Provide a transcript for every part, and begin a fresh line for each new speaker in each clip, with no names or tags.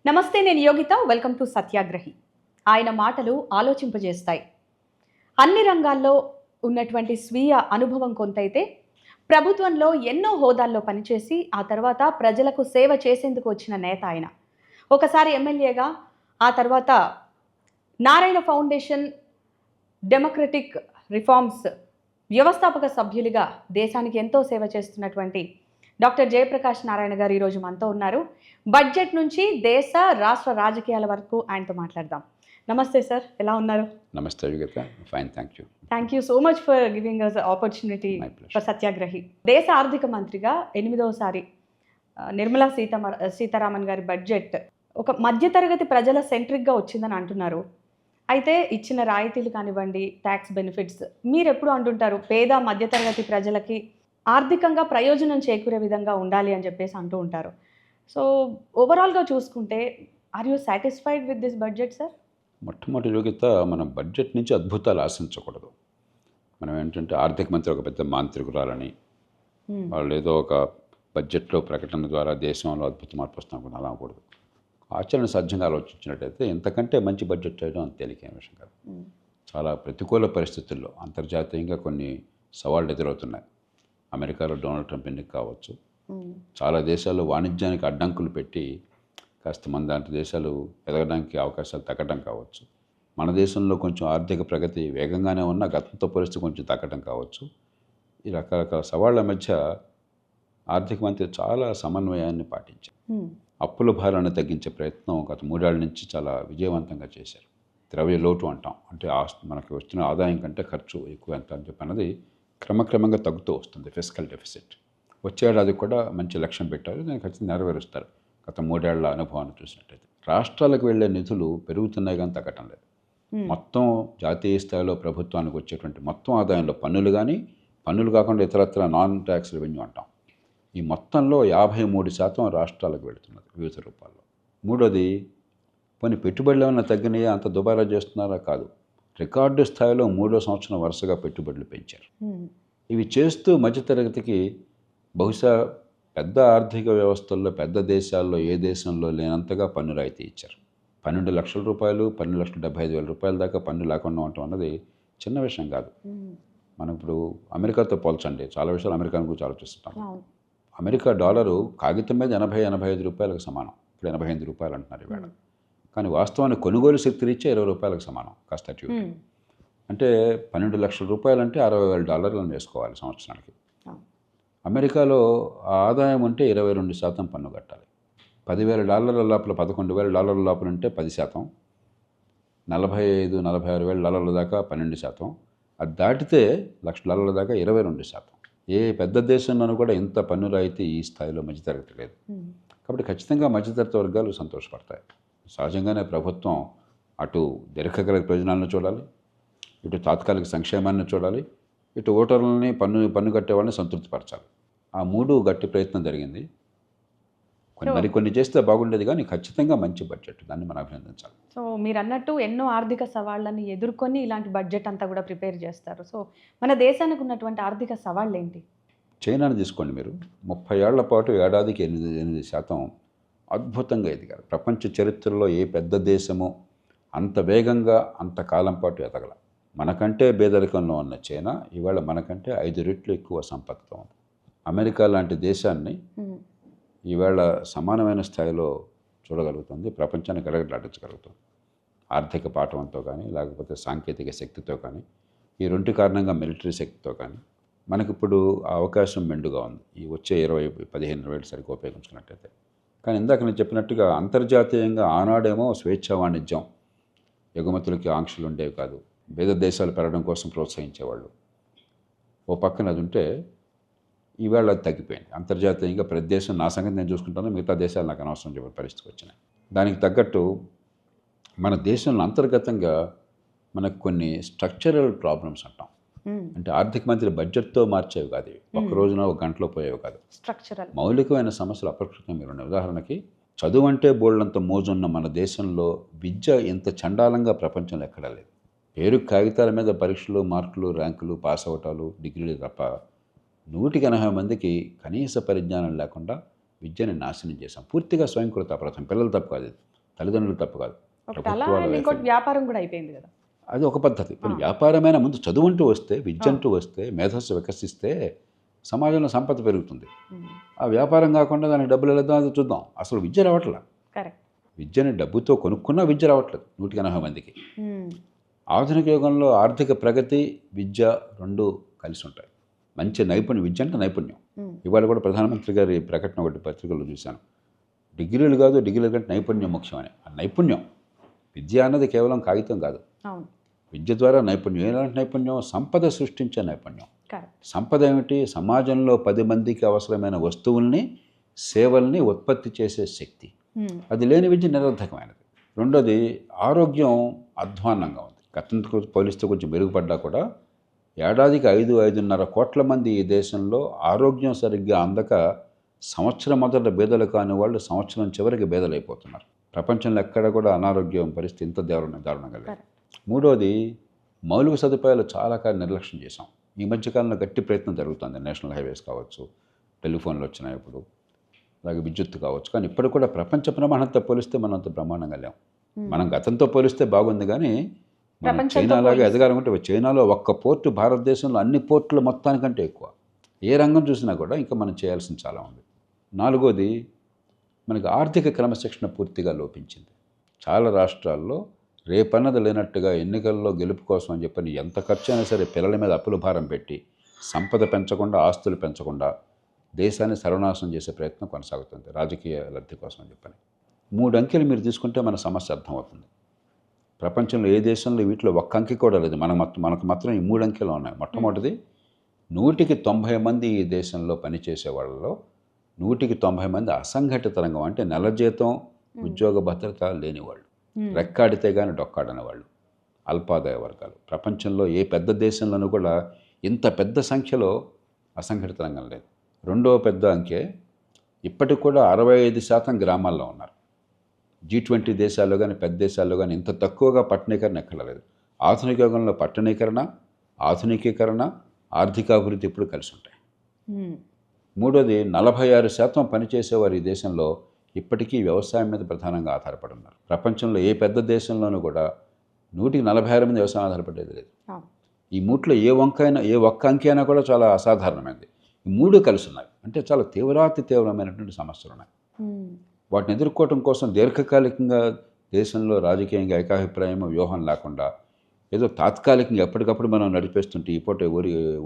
నమస్తే, నేను Yogita. Welcome to సత్యాగ్రహి. ఆయన మాటలు ఆలోచింపజేస్తాయి. అన్ని రంగాల్లో ఉన్నటువంటి స్వీయ అనుభవం కొంతైతే, ప్రభుత్వంలో ఎన్నో హోదాల్లో పనిచేసి ఆ తర్వాత ప్రజలకు సేవ చేసేందుకు వచ్చిన నేత ఆయన. ఒకసారి ఎమ్మెల్యేగా, ఆ తర్వాత నారాయణ ఫౌండేషన్ డెమోక్రటిక్ రిఫార్మ్స్ వ్యవస్థాపక సభ్యులుగా దేశానికి ఎంతో సేవ చేస్తున్నటువంటి డాక్టర్ జయప్రకాష్ నారాయణ గారు ఈరోజు మనతో ఉన్నారు. బడ్జెట్ నుంచి దేశ రాష్ట్ర రాజకీయాల వరకు ఆయనతో మాట్లాడదాం. నమస్తే సార్, ఎలా ఉన్నారు?
నమస్తే Yugata, fine,
thank you so much for giving us opportunity for Satyagrahi. దేశ ఆర్థిక మంత్రిగా 8వసారి నిర్మలా సీతారామన్ గారి బడ్జెట్ ఒక మధ్యతరగతి ప్రజల సెంట్రిక్గా వచ్చిందని అంటున్నారు. అయితే ఇచ్చిన రాయితీలు కానివ్వండి, ట్యాక్స్ బెనిఫిట్స్, మీరు ఎప్పుడు అంటుంటారు పేద మధ్యతరగతి ప్రజలకి ఆర్థికంగా ప్రయోజనం చేకూరే విధంగా ఉండాలి అని చెప్పేసి అంటూ ఉంటారు. సో ఓవరాల్గా చూసుకుంటే are you satisfied with this budget sir?
మొట్టమొదటి యోగ్యత, మనం బడ్జెట్ నుంచి అద్భుతాలు ఆశించకూడదు. మనం ఏంటంటే ఆర్థిక మంత్రి ఒక పెద్ద మాంత్రికురాలని, వాళ్ళు ఏదో ఒక బడ్జెట్లో ప్రకటన ద్వారా దేశంలో అద్భుత మార్పు వస్తాం కూడా అలా అవ్వకూడదు. ఆచరణ సాధ్యంగా ఆలోచించినట్టయితే ఎంతకంటే మంచి బడ్జెట్ చేయడం అంత తేలికైన విషయం కాదు. చాలా ప్రతికూల పరిస్థితుల్లో అంతర్జాతీయంగా కొన్ని సవాళ్ళు ఎదురవుతున్నాయి. అమెరికాలో డొనాల్డ్ ట్రంప్ ఎన్నిక కావచ్చు, చాలా దేశాల్లో వాణిజ్యానికి అడ్డంకులు పెట్టి కాస్త మన దాంట్లో దేశాలు ఎదగడానికి అవకాశాలు తగ్గడం కావచ్చు. మన దేశంలో కొంచెం ఆర్థిక ప్రగతి వేగంగానే ఉన్న గతంతో పోలిస్తే కొంచెం తగ్గడం కావచ్చు. ఈ రకరకాల సవాళ్ల మధ్య ఆర్థిక మంత్రి చాలా సమన్వయాన్ని పాటించారు. అప్పుల భారాన్ని తగ్గించే ప్రయత్నం గత 3 ఏళ్ల నుంచి చాలా విజయవంతంగా చేశారు. ద్రవ్య లోటు అంటాం, అంటే మనకి వస్తున్న ఆదాయం కంటే ఖర్చు ఎక్కువ ఎంత అని చెప్పి అన్నది క్రమక్రమంగా తగ్గుతూ వస్తుంది. ఫిస్కల్ డెఫిసిట్ వచ్చే ఏడాది కూడా మంచి లక్ష్యం పెట్టారు, దాన్ని ఖచ్చితంగా నెరవేరుస్తారు. గత 3 ఏళ్ల అనుభవాన్ని చూసినట్టయితే రాష్ట్రాలకు వెళ్లే నిధులు పెరుగుతున్నాయి కానీ తగ్గటం లేదు. మొత్తం జాతీయ స్థాయిలో ప్రభుత్వానికి వచ్చేటువంటి మొత్తం ఆదాయంలో పన్నులు కానీ, పన్నులు కాకుండా ఇతరత్ర నాన్ ట్యాక్స్ రెవెన్యూ అంటాం, ఈ మొత్తంలో 53% రాష్ట్రాలకు వెళుతున్నది వివిధ రూపాల్లో. మూడోది, కొన్ని పెట్టుబడులు ఏమైనా తగ్గినాయా, అంత దుబారా చేస్తున్నారా? కాదు, రికార్డు స్థాయిలో 3వ సంవత్సరం వరుసగా పెట్టుబడులు పెంచారు. ఇవి చేస్తూ మధ్యతరగతికి బహుశా పెద్ద ఆర్థిక వ్యవస్థల్లో పెద్ద దేశాల్లో ఏ దేశంలో లేనంతగా పన్ను రాయితీ ఇచ్చారు. 12 లక్షల రూపాయలు, 12,75,000 రూపాయల దాకా పన్ను లేకుండా ఉండటం అన్నది చిన్న విషయం కాదు. మనం ఇప్పుడు అమెరికాతో పోల్చండి, చాలా విషయాలు అమెరికాను గురించి ఆలోచిస్తాం. అమెరికా డాలరు కాగితం మీద 80-85 రూపాయలకు సమానం, ఇప్పుడు 85 రూపాయలు అంటున్నారు ఇవాళ. కానీ వాస్తవానికి కొనుగోలు శక్తి రీత్యా 20 రూపాయలకు సమానం, కాస్త అటు. అంటే 12 లక్షల రూపాయలు అంటే $60,000 వేసుకోవాలి సంవత్సరానికి. అమెరికాలో ఆదాయం ఉంటే 22% పన్ను కట్టాలి. $10,000 లోపల, $11,000 లోపల ఉంటే 10%, $45,000-46,000 దాకా 12%, అది దాటితే $1,00,000 దాకా 22%. ఏ పెద్ద దేశంలోనూ కూడా ఇంత పన్ను రాయితీ ఈ స్థాయిలో మధ్యతరగతి లేదు. కాబట్టి ఖచ్చితంగా మధ్యతరగతి వర్గాలు సంతోషపడతాయి. సహజంగానే ప్రభుత్వం అటు దీర్ఘకాలిక ప్రయోజనాలను చూడాలి, ఇటు తాత్కాలిక సంక్షేమాన్ని చూడాలి, ఇటు ఓటర్లని పన్ను కట్టేవాళ్ళని సంతృప్తిపరచాలి. ఆ 3 గట్టి ప్రయత్నం జరిగింది. మరికొన్ని చేస్తే బాగుండేది, కానీ ఖచ్చితంగా మంచి బడ్జెట్, దాన్ని మనం అభినందించాలి.
సో మీరు అన్నట్టు ఎన్నో ఆర్థిక సవాళ్ళని ఎదుర్కొని ఇలాంటి బడ్జెట్ అంతా కూడా ప్రిపేర్ చేస్తారు. సో మన దేశానికి ఉన్నటువంటి ఆర్థిక సవాళ్ళు ఏంటి?
చైనాని తీసుకోండి మీరు, 30 ఏళ్ల పాటు ఏడాదికి 8% అద్భుతంగా ఎదిగారు. ప్రపంచ చరిత్రలో ఏ పెద్ద దేశమో అంత వేగంగా అంత కాలం పాటు ఎదగల. మనకంటే పేదరికంలో ఉన్న చైనా ఇవాళ మనకంటే 5 రెట్లు ఎక్కువ సంపత్తితో ఉంది. అమెరికా లాంటి దేశాన్ని ఈవేళ సమానమైన స్థాయిలో చూడగలుగుతుంది, ప్రపంచాన్ని గడగడలాడించగలుగుతుంది. ఆర్థిక పాఠవంతో కానీ, లేకపోతే సాంకేతిక శక్తితో కానీ, ఈ 2 కారణంగా మిలిటరీ శక్తితో కానీ మనకిప్పుడు ఆ అవకాశం మెండుగా ఉంది. ఈ వచ్చే 20-15 ఏళ్ళు సరిగ్గా ఉపయోగించుకున్నట్టయితే. కానీ ఇందాక నేను చెప్పినట్టుగా అంతర్జాతీయంగా ఆనాడేమో స్వేచ్ఛా వాణిజ్యం, ఎగుమతులకి ఆంక్షలు ఉండేవి కాదు, పేద దేశాలు పెరగడం కోసం ప్రోత్సహించేవాళ్ళు. ఓ పక్కన అది ఉంటే ఈవేళ అది తగ్గిపోయింది. అంతర్జాతీయంగా ప్రతి దేశం నా సంగతి నేను చూసుకుంటాను, మిగతా దేశాలు నాకు అనవసరం చెప్పే పరిస్థితికి వచ్చినాయి. దానికి తగ్గట్టు మన దేశంలో అంతర్గతంగా మనకు కొన్ని స్ట్రక్చరల్ ప్రాబ్లమ్స్ అంటాం, అంటే ఆర్థిక మంత్రి బడ్జెట్తో మార్చేవి కాదు, ఒక రోజున ఒక గంటలో పోయేవి కాదు.
స్ట్రక్చరల్
మౌలికమైన సమస్యలు అప్రకృతంగా మీరు ఉన్నాయి. ఉదాహరణకి చదువు అంటే బోల్డంత మోజున్న మన దేశంలో విద్య ఇంత చండాలంగా ప్రపంచంలో ఎక్కడా లేదు. పేరు కాగితాల మీద పరీక్షలు, మార్కులు, ర్యాంకులు, పాస్ అవటాలు, డిగ్రీలు తప్ప 180 మందికి కనీస పరిజ్ఞానం లేకుండా విద్యని నాశనం చేశాం. పూర్తిగా స్వయంకృత అపరాధం, పిల్లలు తప్పు కాదు. తల్లిదండ్రులు తప్పు కాదు,
ఒకటి అలా
ప్రభుత్వాల
and ఇంకోటి వ్యాపారం కూడా అయిపోయింది కదా.
అది ఒక పద్ధతి. ఇప్పుడు వ్యాపారమైన ముందు చదువుంటూ వస్తే, విద్య అంటూ వస్తే, మేధస్సు వికసిస్తే సమాజంలో సంపద పెరుగుతుంది. ఆ వ్యాపారం కాకుండా దానికి డబ్బులు వెళ్దాం అది చూద్దాం. అసలు విద్య రావట్లేదు.
కరెక్ట్.
విద్యని డబ్బుతో కొనుక్కున్న విద్య రావట్లేదు 180 మందికి. ఆధునిక యుగంలో ఆర్థిక ప్రగతి, విద్య రెండు కలిసి ఉంటాయి. మంచి నైపుణ్యం, విద్య అంటే నైపుణ్యం. ఇవాళ కూడా ప్రధానమంత్రి గారి ప్రకటన ఒకటి పత్రికల్లో చూశాను. డిగ్రీలు కాదు, డిగ్రీల కంటే నైపుణ్యం ముఖ్యమని. ఆ నైపుణ్యం, విద్య అన్నది కేవలం కాగితం కాదు. విద్య ద్వారా నైపుణ్యం, ఎలాంటి నైపుణ్యం? సంపద సృష్టించే నైపుణ్యం. సంపద ఏమిటి? సమాజంలో 10 మందికి అవసరమైన వస్తువుల్ని, సేవల్ని ఉత్పత్తి చేసే శక్తి. అది లేని విద్య నిరర్థకమైనది. రెండోది, ఆరోగ్యం అధ్వాన్నంగా ఉంది. గతంతో పోలిస్తే కొంచెం మెరుగుపడ్డా కూడా ఏడాదికి 5-5.5 కోట్ల మంది ఈ దేశంలో ఆరోగ్యం సరిగ్గా అందక సంవత్సరం మొదట బేదలు కాని వాళ్ళు సంవత్సరం చివరికి బేదలైపోతున్నారు. ప్రపంచంలో ఎక్కడ కూడా అనారోగ్యం పరిస్థితి ఇంత దారుణంగా లేదు. మూడోది, మౌలిక సదుపాయాలు చాలా కాలం నిర్లక్ష్యం చేశాం. ఈ మధ్యకాలంలో గట్టి ప్రయత్నం జరుగుతుంది. నేషనల్ హైవేస్ కావచ్చు, టెలిఫోన్లు వచ్చినాయి ఇప్పుడు, అలాగే విద్యుత్తు కావచ్చు. కానీ ఇప్పటికి కూడా ప్రపంచ ప్రమాణంతో పోలిస్తే మనం అంత బ్రహ్మాండంగా లేం. మనం గతంతో పోలిస్తే బాగుంది, కానీ మనం చైనాలాగా ఎదగాలనుకుంటే చైనాలో ఒక్క పోర్టు భారతదేశంలో అన్ని పోర్టుల మొత్తానికంటే ఎక్కువ. ఏ రంగం చూసినా కూడా ఇంకా మనం చేయాల్సింది చాలా ఉంది. నాలుగోది, మనకి ఆర్థిక క్రమశిక్షణ పూర్తిగా లోపించింది. చాలా రాష్ట్రాల్లో రేపన్నది లేనట్టుగా ఎన్నికల్లో గెలుపు కోసం అని చెప్పని ఎంత ఖర్చు అయినా సరే పిల్లల మీద అప్పుల భారం పెట్టి సంపద పెంచకుండా, ఆస్తులు పెంచకుండా దేశాన్ని సర్వనాశనం చేసే ప్రయత్నం కొనసాగుతుంది రాజకీయ లబ్ధి కోసం అని చెప్పని. 3 అంకెలు మీరు తీసుకుంటే మన సమస్య అర్థమవుతుంది. ప్రపంచంలో ఏ దేశంలో వీటిలో ఒక్క అంకె కూడా లేదు. మనకు మాత్రం ఈ 3 అంకెలు ఉన్నాయి. మొట్టమొదటిది, 100కి 90 మంది ఈ దేశంలో పనిచేసే వాళ్ళలో 100కి 90 మంది అసంఘటిత రంగం, అంటే నెల జీతం, ఉద్యోగ భద్రత లేనివాళ్ళు, రెక్కాడితే కానీ డొక్కాడని వాళ్ళు, అల్పాదాయ వర్గాలు. ప్రపంచంలో ఏ పెద్ద దేశంలోనూ కూడా ఇంత పెద్ద సంఖ్యలో అసంఘటిత రంగం లేదు. రెండో పెద్ద అంకె, ఇప్పటికి కూడా 65% గ్రామాల్లో ఉన్నారు. G20 దేశాల్లో కానీ పెద్ద దేశాల్లో కానీ ఇంత తక్కువగా పట్టణీకరణ ఎక్కడ లేదు. ఆధునిక యుగంలో పట్టణీకరణ, ఆధునికీకరణ, ఆర్థికాభివృద్ధి ఇప్పుడు కలిసి ఉంటాయి. మూడోది, 46% పనిచేసేవారు ఈ దేశంలో ఇప్పటికీ వ్యవసాయం మీద ప్రధానంగా ఆధారపడి ఉన్నారు. ప్రపంచంలో ఏ పెద్ద దేశంలోనూ కూడా 146 మంది వ్యవసాయం ఆధారపడేది లేదు. ఈ మూట్లో ఏ ఒక్క అంకె అయినా కూడా చాలా అసాధారణమైనది. ఈ 3 కలిసి ఉన్నాయి. అంటే చాలా తీవ్రమైనటువంటి సమస్యలు ఉన్నాయి. వాటిని ఎదుర్కోవటం కోసం దీర్ఘకాలికంగా దేశంలో రాజకీయంగా ఏకాభిప్రాయం, వ్యూహం లేకుండా ఏదో తాత్కాలికంగా ఎప్పటికప్పుడు మనం నడిపేస్తుంటే ఈ పూట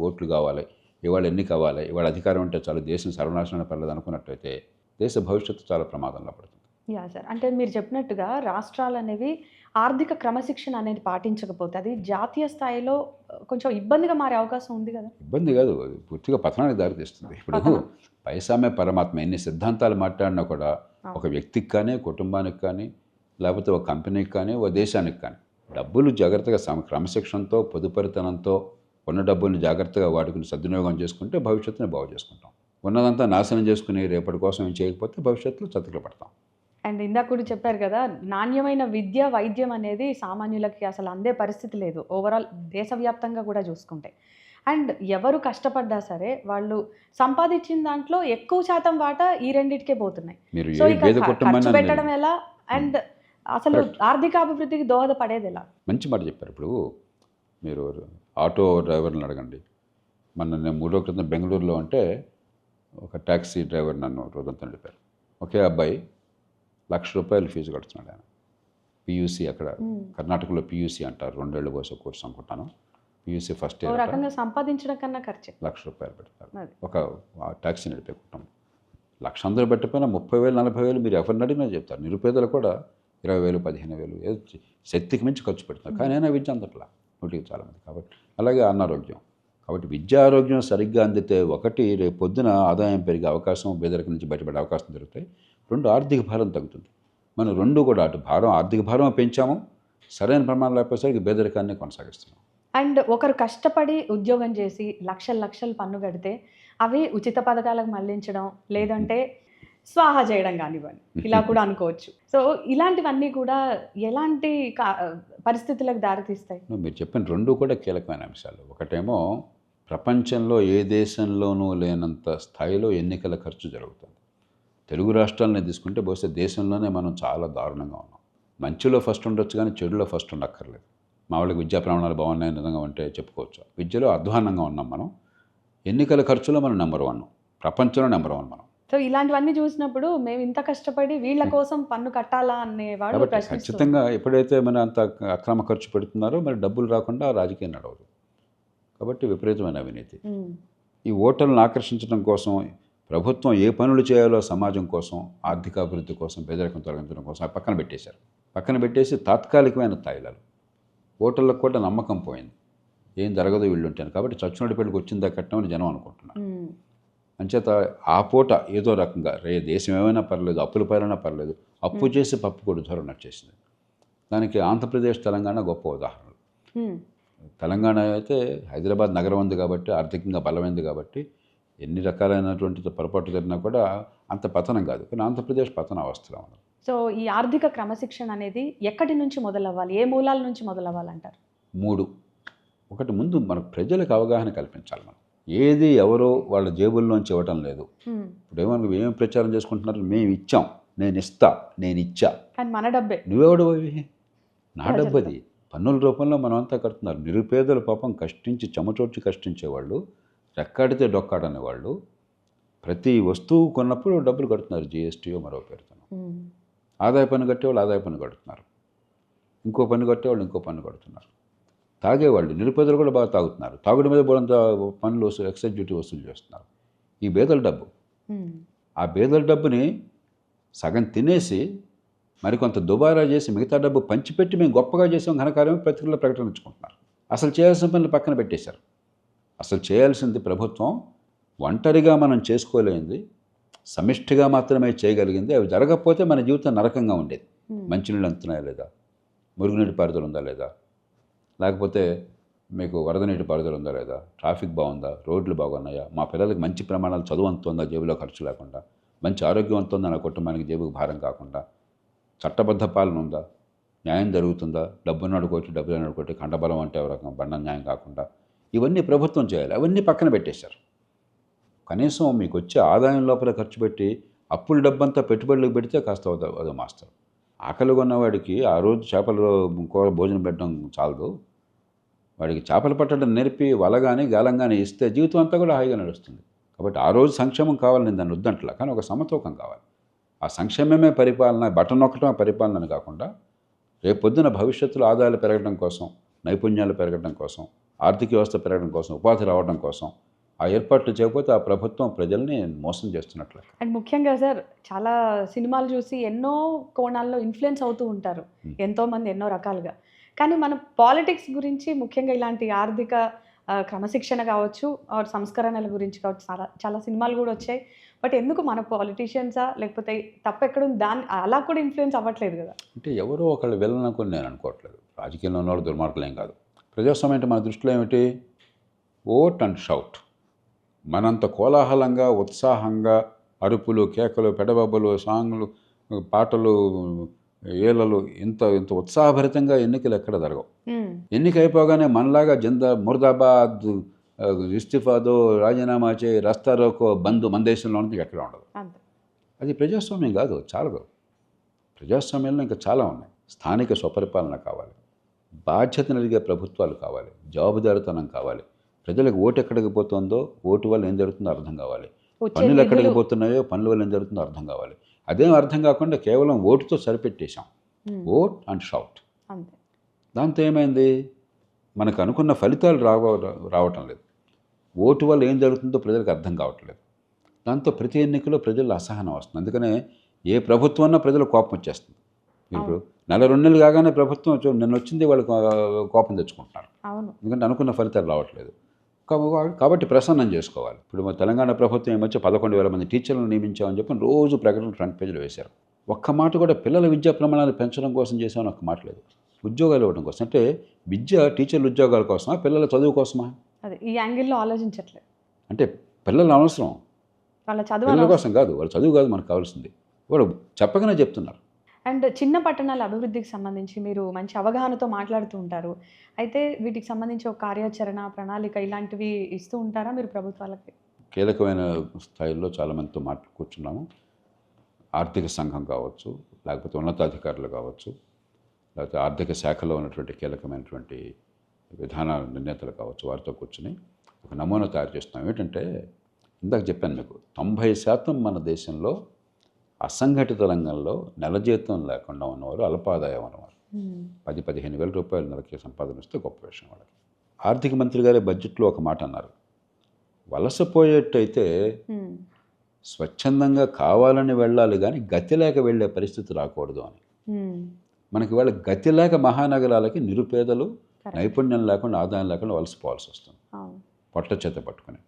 ఓట్లు కావాలి, ఇవాళ ఎన్ని కావాలి, ఇవాళ అధికారం ఉంటే చాలా దేశం సర్వనాశనం పడలేదు అనుకున్నట్టయితే దేశ భవిష్యత్తు చాలా ప్రమాదంలో పడుతుంది.
యా సార్, అంటే మీరు చెప్పినట్టుగా రాష్ట్రాలు అనేవి ఆర్థిక క్రమశిక్షణ అనేది పాటించకపోతే అది జాతీయ స్థాయిలో కొంచెం ఇబ్బందిగా మారే అవకాశం ఉంది కదా.
ఇబ్బంది కాదు, పూర్తిగా పతనానికి దారితీస్తుంది. ఇప్పుడు పైసామే పరమాత్మ, ఎన్ని సిద్ధాంతాలు మాట్లాడినా కూడా ఒక వ్యక్తికి కానీ, కుటుంబానికి కానీ, లేకపోతే ఒక కంపెనీకి కానీ, ఒక దేశానికి కానీ డబ్బులు జాగ్రత్తగా క్రమశిక్షణతో, పొదుపరితనంతో ఉన్న డబ్బుల్ని జాగ్రత్తగా వాడుకుని సద్వినియోగం చేసుకుంటే భవిష్యత్తుని బాగు చేసుకుంటాం. ఉన్నదంతా నాశనం చేసుకుని రేపటి కోసం ఏం చేయకపోతే భవిష్యత్తులో చతికిల పడతాం.
అండ్ ఇందాక కూడా చెప్పారు కదా, నాణ్యమైన విద్య, వైద్యం అనేది సామాన్యులకి అసలు అందే పరిస్థితి లేదు ఓవరాల్ దేశవ్యాప్తంగా కూడా చూసుకుంటే. అండ్ ఎవరు కష్టపడ్డా సరే వాళ్ళు సంపాదించిన దాంట్లో ఎక్కువ శాతం వాటా ఈ రెండింటికే పోతున్నాయి. సో ఇక ఖర్చు పెట్టడం ఎలా అండ్ అసలు ఆర్థిక అభివృద్ధికి దోహదపడేది ఎలా?
మంచి మాట చెప్పారు. ఇప్పుడు మీరు ఆటో డ్రైవర్ని అడగండి. నేను 3 రోజుల క్రితం బెంగళూరులో అంటే ఒక ట్యాక్సీ డ్రైవర్ నన్ను రోజంతా నడిపారు. ఒకే అబ్బాయి ₹1,00,000 ఫీజు కడుతున్నాడు. ఆయన పియూసీ, అక్కడ కర్ణాటకలో పియూసీ అంటారు, 2 ఏళ్ళు కోసే కోర్సు అనుకుంటాను. పియూసీ ఫస్ట్ ఇయర్
రకంగా సంపాదించడం కన్నా ఖర్చు
₹1,00,000 పెడతారు ఒక ట్యాక్సీ నడిపే కుటుంబం. 1,00,000 అందరూ పెట్టకపోయినా 30,000 40,000 మీరు ఎవరిని అడిగినా చెప్తారు. నిరుపేదలు కూడా 20,000 15,000 శక్తికి మించి ఖర్చు పెడతారు. కానీ అయినా విద్య అందట్లా నోటికి చాలామంది. కాబట్టి అలాగే అనారోగ్యం. కాబట్టి విద్యా ఆరోగ్యం సరిగ్గా అందితే ఒకటి రేపు పొద్దున ఆదాయం పెరిగే అవకాశం, పేదరికం నుంచి బయటపడే అవకాశం దొరుకుతాయి. 2 ఆర్థిక భారం తగ్గుతుంది. మనం 2 కూడా అటు భారం, ఆర్థిక భారం పెంచాము, సరైన ప్రమాణం లేకపోతే పేదరికాన్ని కొనసాగిస్తున్నాం.
అండ్ ఒకరు కష్టపడి ఉద్యోగం చేసి లక్షలు పన్ను కడితే అవి ఉచిత పథకాలకు మళ్లించడం, లేదంటే స్వాహా చేయడం కానివ్వండి, ఇలా కూడా అనుకోవచ్చు. సో ఇలాంటివన్నీ కూడా ఎలాంటి పరిస్థితులకు దారితీస్తాయి?
మీరు చెప్పిన 2 కూడా కీలకమైన అంశాలు. ఒకటేమో ప్రపంచంలో ఏ దేశంలోనూ లేనంత స్థాయిలో ఎన్నికల ఖర్చు జరుగుతుంది. తెలుగు రాష్ట్రాలని తీసుకుంటే బహుశా దేశంలోనే మనం చాలా దారుణంగా ఉన్నాం. మంచిలో ఫస్ట్ ఉండొచ్చు కానీ చెడులో ఫస్ట్ ఉండక్కర్లేదు. మా వాళ్ళకి విద్యా ప్రమాణాలు బాగున్నాయి నిజంగా ఉంటే చెప్పుకోవచ్చు. విద్యలో అధ్వాన్నంగా ఉన్నాం మనం. ఎన్నికల ఖర్చులో మనం నెంబర్ 1, ప్రపంచంలో నెంబర్ 1 మనం.
సో ఇలాంటివన్నీ చూసినప్పుడు మేము ఇంత కష్టపడి వీళ్ళ కోసం పన్ను కట్టాలా అనేవాళ్ళు
కాబట్టి
ప్రశ్నిస్తారు.
ఖచ్చితంగా ఎప్పుడైతే మన అంత అక్రమ ఖర్చు పెడుతున్నారో మరి డబ్బులు రాకుండా రాజకీయం నడవదు. కాబట్టి విపరీతమైన అవినీతి. ఈ ఓటర్లను ఆకర్షించడం కోసం ప్రభుత్వం ఏ పనులు చేయాలో సమాజం కోసం, ఆర్థికాభివృద్ధి కోసం, పేదరికం తొలగించడం కోసం అవి పక్కన పెట్టేశారు. పక్కన పెట్టేసి తాత్కాలికమైన తాయిలాలు. ఓటర్లకు కూడా నమ్మకం పోయింది. ఏం జరగదు వీళ్ళు ఉంటాను కాబట్టి చచ్చినోడి పెళ్ళికి వచ్చిందా కట్టమని జనం అనుకుంటున్నారు. అంచేత ఆ పూట ఏదో రకంగా దేశం ఏమైనా పర్లేదు, అప్పుల పైన పర్లేదు, అప్పు చేసి పప్పు కూడా ధర నచ్చేసింది. దానికి ఆంధ్రప్రదేశ్, తెలంగాణ గొప్ప ఉదాహరణలు. తెలంగాణ అయితే హైదరాబాద్ నగరం ఉంది కాబట్టి, ఆర్థికంగా బలమైంది కాబట్టి ఎన్ని రకాలైనటువంటి పొరపాటు జరిగినా కూడా అంత పతనం కాదు. కానీ ఆంధ్రప్రదేశ్ పతన అవస్థలో ఉంది.
సో ఈ ఆర్థిక క్రమశిక్షణ అనేది ఎక్కడి నుంచి మొదలవ్వాలి, ఏ మూలాల నుంచి మొదలవ్వాలంటారు?
3. ఒకటి, ముందు మనకు ప్రజలకు అవగాహన కల్పించాలి. మనం ఏది ఎవరో వాళ్ళ జేబుల్లోంచి ఇవ్వటం లేదు. ఇప్పుడు ఏం ప్రచారం చేసుకుంటున్నారు? మేము ఇచ్చాం, నేను ఇస్తా, నేను ఇచ్చా.
కానీ మన డబ్బే.
నువ్వెవడు అవి? నా డబ్బు అది. పన్నుల రూపంలో మనం అంతా కడుతున్నారు. నిరుపేదల పాపం కష్టించి చెమటోడ్చి కష్టించేవాళ్ళు, రెక్కాడితే డొక్కాడనేవాళ్ళు ప్రతి వస్తువు కొన్నప్పుడు డబ్బులు కడుతున్నారు. జిఎస్టీయో మరో పేరుతో. ఆదాయ పన్ను కట్టేవాళ్ళు ఆదాయ పన్ను కడుతున్నారు, ఇంకో పన్ను కట్టేవాళ్ళు ఇంకో పన్ను కడుతున్నారు. తాగేవాళ్ళు, నిరుపేదలు కూడా బాగా తాగుతున్నారు. తాగుడు మీద బోడంత పన్నులు ఎక్సైజ్ డ్యూటీ వసూలు చేస్తున్నారు. ఈ బేదల డబ్బు. ఆ బేదల డబ్బుని సగం తినేసి మరికొంత దుబారా చేసి మిగతా డబ్బు పంచిపెట్టి మేము గొప్పగా చేసాం ఘనకార్యం పత్రికల్లో ప్రకటించుకుంటున్నారు. అసలు చేయాల్సిన పనులు పక్కన పెట్టేశారు. అసలు చేయాల్సింది ప్రభుత్వం ఒంటరిగా మనం చేసుకోలేనిది సమిష్టిగా మాత్రమే చేయగలిగింది. అవి జరగకపోతే మన జీవితం నరకంగా ఉండేది. మంచినీళ్ళు అందుతున్నాయా లేదా, మురుగునీటి పారుదల ఉందా లేదా, లేకపోతే మీకు వరద నీటి పారుదల ఉందా లేదా, ట్రాఫిక్ బాగుందా, రోడ్లు బాగున్నాయా, మా పిల్లలకి మంచి ప్రమాణాలు చదువు అంతుందా, జేబులో ఖర్చు లేకుండా, మంచి ఆరోగ్యం అంతుందా, నా కుటుంబానికి జేబుకు భారం కాకుండా, చట్టబద్ధ పాలన ఉందా, న్యాయం జరుగుతుందా, డబ్బున్నాడు కొట్టి డబ్బులు కొట్టి కండబలం అంటే ఒక రకం బండ న్యాయం కాకుండా, ఇవన్నీ ప్రభుత్వం చేయాలి. అవన్నీ పక్కన పెట్టేశారు. కనీసం మీకు వచ్చే ఆదాయం లోపల ఖర్చు పెట్టి అప్పుల డబ్బంతా పెట్టుబడులకు పెడితే కాస్త అదో మాస్తారు. ఆకలి కొన్నవాడికి ఆ రోజు చేపలు కూర భోజనం పెట్టడం చాలదు. వాడికి చేపలు పట్టడం నేర్పి వలగాని గాలంగానే ఇస్తే జీవితం అంతా కూడా హాయిగా నడుస్తుంది. కాబట్టి ఆ రోజు సంక్షేమం కావాలని దాన్ని వద్దంటలా, కానీ ఒక సమతూకం కావాలి. ఆ సంక్షేమమే పరిపాలన, బటన్ నొక్కటమే పరిపాలన కాకుండా రేపు పొద్దున భవిష్యత్తులో ఆదాయాలు పెరగడం కోసం, నైపుణ్యాలు పెరగడం కోసం, ఆర్థిక వ్యవస్థ పెరగడం కోసం, ఉపాధి రావడం కోసం ఆ ఏర్పాట్లు చేయకపోతే ఆ ప్రభుత్వం ప్రజల్ని మోసం చేస్తున్నట్లే.
అండ్ ముఖ్యంగా సార్, చాలా సినిమాలు చూసి ఎన్నో కోణాల్లో ఇన్ఫ్లుయెన్స్ అవుతూ ఉంటారు ఎంతోమంది ఎన్నో రకాలుగా. కానీ మన పాలిటిక్స్ గురించి, ముఖ్యంగా ఇలాంటి ఆర్థిక క్రమశిక్షణ కావచ్చు, సంస్కరణల గురించి కావచ్చు చాలా చాలా సినిమాలు కూడా వచ్చాయి. బట్ ఎందుకు మన పాలిటీషియన్సా లేకపోతే తప్పెక్కడుంది, దాన్ని అలా కూడా ఇన్ఫ్లుయెన్స్ అవ్వట్లేదు కదా?
అంటే ఎవరో ఒకళ్ళు వెళ్ళనుకుని నేను అనుకోవట్లేదు. రాజకీయంలో ఉన్నవాళ్ళు దుర్మార్గులు ఏం కాదు. ప్రజాస్వామ్యం అంటే మన దృష్టిలో ఏమిటి? Vote and shout. మనంత కోలాహలంగా, ఉత్సాహంగా అరుపులు, కేకలు, పెడబబ్బలు, సాంగ్లు, పాటలు, ఏలలు, ఇంత ఇంత ఉత్సాహభరితంగా ఎన్నికలు ఎక్కడ జరగవు. ఎన్నిక అయిపోగానే మనలాగా ముర్దాబాద్, ఇస్తిఫాదో, రాజీనామా చేయి, రస్తా రోకో, బంద్ మన దేశంలో ఉన్నది ఎక్కడ ఉండదు. అది ప్రజాస్వామ్యం కాదు, చాలదు. ప్రజాస్వామ్యంలో ఇంకా చాలా ఉన్నాయి. స్థానిక స్వపరిపాలన కావాలి, బాధ్యత కలిగే ప్రభుత్వాలు కావాలి, జవాబుదారితనం కావాలి. ప్రజలకు ఓటు ఎక్కడికి పోతుందో, ఓటు వల్ల ఏం జరుగుతుందో అర్థం కావాలి. పన్నులు ఎక్కడికి పోతున్నాయో, పన్నుల వల్ల ఏం జరుగుతుందో అర్థం కావాలి. అదేం అర్థం కాకుండా కేవలం ఓటుతో సరిపెట్టేశాం. Vote and shout. దాంతో ఏమైంది? మనకు అనుకున్న ఫలితాలు రావటం లేదు. ఓటు వల్ల ఏం జరుగుతుందో ప్రజలకు అర్థం కావట్లేదు. దాంతో ప్రతి ఎన్నికలో ప్రజల్లో అసహనం వస్తుంది. అందుకనే ఏ ప్రభుత్వం అన్నా ప్రజలు కోపం వచ్చేస్తుంది. ఇప్పుడు నెల 2 నెలలు కాగానే ప్రభుత్వం నిన్న వచ్చింది వాళ్ళు కోపం తెచ్చుకుంటున్నారు. ఎందుకంటే అనుకున్న ఫలితాలు రావట్లేదు. కాబట్టి ప్రసన్నం చేసుకోవాలి. ఇప్పుడు మా తెలంగాణ ప్రభుత్వం ఏమొచ్చి 11,000 మంది టీచర్లను నియమించామని చెప్పి రోజు ప్రకటన ఫ్రంట్ పేజీలో వేశారు. ఒక్క మాట కూడా పిల్లల విద్యా ప్రమాణాలు పెంచడం కోసం చేసామని ఒక్క మాట లేదు. ఉద్యోగాలు ఇవ్వడం కోసం. అంటే విద్య టీచర్ల ఉద్యోగాల కోసమా, పిల్లల చదువు కోసమా?
అదే ఈ యాంగిల్లో ఆలోచించట్లేదు.
అంటే పిల్లలు అవసరం,
వాళ్ళ చదువు
పిల్లల కోసం కాదు, వాళ్ళ చదువు కాదు మనకు కావాల్సింది. వాళ్ళు చెప్పగానే చెప్తున్నారు.
అండ్ చిన్న పట్టణాల అభివృద్ధికి సంబంధించి మీరు మంచి అవగాహనతో మాట్లాడుతూ ఉంటారు. అయితే వీటికి సంబంధించి ఒక కార్యాచరణ, ప్రణాళిక ఇలాంటివి ఇస్తూ ఉంటారా మీరు ప్రభుత్వాలకి?
కీలకమైన స్థాయిల్లో చాలామందితో కూర్చున్నాము. ఆర్థిక సంఘం కావచ్చు, లేకపోతే ఉన్నతాధికారులు కావచ్చు, లేకపోతే ఆర్థిక శాఖలో ఉన్నటువంటి కీలకమైనటువంటి విధాన నిర్ణేతలు కావచ్చు, వారితో కూర్చుని ఒక నమూనా తయారు చేస్తున్నాం. ఏంటంటే ఇందాక చెప్పాను మీకు, 90% మన దేశంలో అసంఘటిత రంగంలో నెల జీతం లేకుండా ఉన్నవారు, అల్పాదాయం ఉన్నవారు. 10-15 వేల రూపాయలు నెలకి సంపాదన వస్తే గొప్ప విషయం వాళ్ళకి. ఆర్థిక మంత్రి గారి బడ్జెట్లో ఒక మాట అన్నారు, వలసపోయేట్టయితే స్వచ్ఛందంగా కావాలని వెళ్ళాలి కానీ గతి లేక వెళ్ళే పరిస్థితి రాకూడదు అని. మనకి వాళ్ళ గతి లేక మహానగరాలకి నిరుపేదలు నైపుణ్యం లేకుండా, ఆదాయం లేకుండా వలసపోవాల్సి వస్తుంది, పొట్ట చేత పట్టుకుని.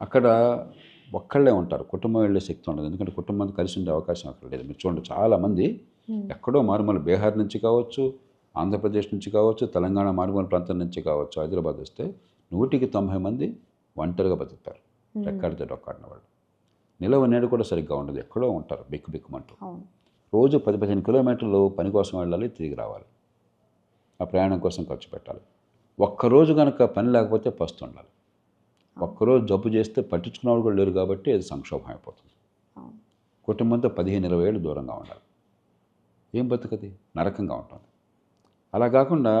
అక్కడ ఒక్కళ్ళే ఉంటారు, కుటుంబం వెళ్ళే శక్తి ఉండదు, ఎందుకంటే కుటుంబం కలిసి ఉండే అవకాశం అక్కడ లేదు. మీరు చూడండి, చాలామంది ఎక్కడో మారుమూల బీహార్ నుంచి కావచ్చు, ఆంధ్రప్రదేశ్ నుంచి కావచ్చు, తెలంగాణ మారుమూల ప్రాంతం నుంచి కావచ్చు, హైదరాబాద్ వస్తే 190 మంది ఒంటరిగా బతుకుతారు, ఎక్కడితే డొక్కాడిన వాళ్ళు. నిలవ నేడు కూడా సరిగ్గా ఉండదు, ఎక్కడో ఉంటారు బిక్కు బిక్కుమంటూ. రోజు 10-15 కిలోమీటర్లు పని కోసం వెళ్ళాలి, తిరిగి రావాలి, ఆ ప్రయాణం కోసం ఖర్చు పెట్టాలి. ఒక్కరోజు కనుక పని లేకపోతే పస్తు ఉండాలి, ఒక్కరోజు జబ్బు చేస్తే పట్టించుకున్న వాళ్ళు కూడా లేరు కాబట్టి అది సంక్షోభం అయిపోతుంది. కుటుంబంతో 15-20 ఏళ్ళు దూరంగా ఉండాలి, ఏం బతుకది, నరకంగా ఉంటుంది. అలా కాకుండా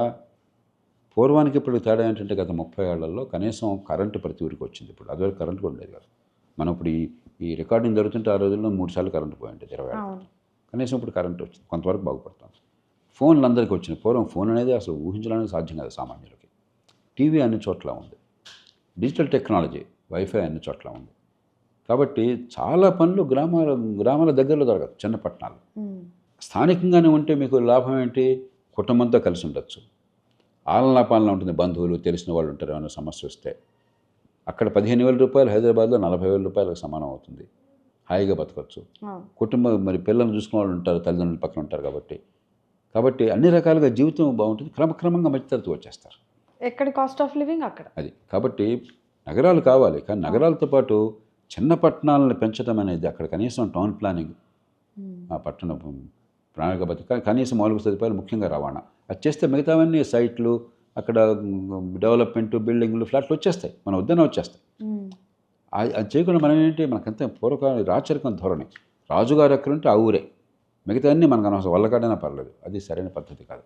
పూర్వానికి ఇప్పుడు తేడా ఏంటంటే గత 30 ఏళ్లలో కనీసం కరెంటు ప్రతి ఊరికి వచ్చింది. ఇప్పుడు అదివరకు కరెంటు కూడా లేదు కదా. మనం ఇప్పుడు ఈ రికార్డింగ్ జరుగుతుంటే ఆ రోజుల్లో 3 సార్లు కరెంటు పోయి ఉంటుంది 20 ఏళ్ళు. కనీసం ఇప్పుడు కరెంటు వచ్చింది, కొంతవరకు బాగుపడుతుంది. ఫోన్లు అందరికీ వచ్చినాయి. పూర్వం ఫోన్ అనేది అసలు ఊహించడానికి సాధ్యం కాదు సామాన్యులకి. టీవీ అన్ని చోట్ల ఉంది, డిజిటల్ టెక్నాలజీ, వైఫై అన్ని చోట్ల ఉంది. కాబట్టి చాలా పనులు గ్రామాల దగ్గరలో జరగదు, చిన్న పట్టణాలు. స్థానికంగానే ఉంటే మీకు లాభం ఏంటి, కుటుంబంతో కలిసి ఉండొచ్చు, ఆలనా పాలన ఉంటుంది, బంధువులు తెలిసిన వాళ్ళు ఉంటారు, ఏమైనా సమస్య వస్తే. అక్కడ 15,000 రూపాయలు హైదరాబాద్లో 40,000 రూపాయలకు సమానం అవుతుంది, హాయిగా బతకచ్చు. కుటుంబం మరి పిల్లలు చూసుకునే వాళ్ళు ఉంటారు, తల్లిదండ్రులు పక్కన ఉంటారు కాబట్టి అన్ని రకాలుగా జీవితం బాగుంటుంది. క్రమక్రమంగా మధ్యతరగతి వచ్చేస్తారు.
ఎక్కడ కాస్ట్ ఆఫ్ లివింగ్ అక్కడ. అది
కాబట్టి నగరాలు కావాలి, కానీ నగరాలతో పాటు చిన్న పట్టణాలను పెంచడం అనేది, అక్కడ కనీసం టౌన్ ప్లానింగ్, ఆ పట్టణ ప్రణాళిక బతిక, కనీసం మౌలిక సదుపాయాలు, ముఖ్యంగా రవాణా, అది చేస్తే మిగతావన్నీ సైట్లు, అక్కడ డెవలప్మెంట్, బిల్డింగ్లు, ఫ్లాట్లు వచ్చేస్తాయి, మన వద్దనే వచ్చేస్తాయి. అది చేయకుండా మనం ఏంటి, మనకంతే పూర్వకాలం రాచరికం ధోరణి, రాజుగారు ఎక్కడుంటే ఆ ఊరే, మిగతా అన్నీ మనకు అనవసరం, వల్లకాడైనా పర్లేదు, అది సరైన పద్ధతి కాదు.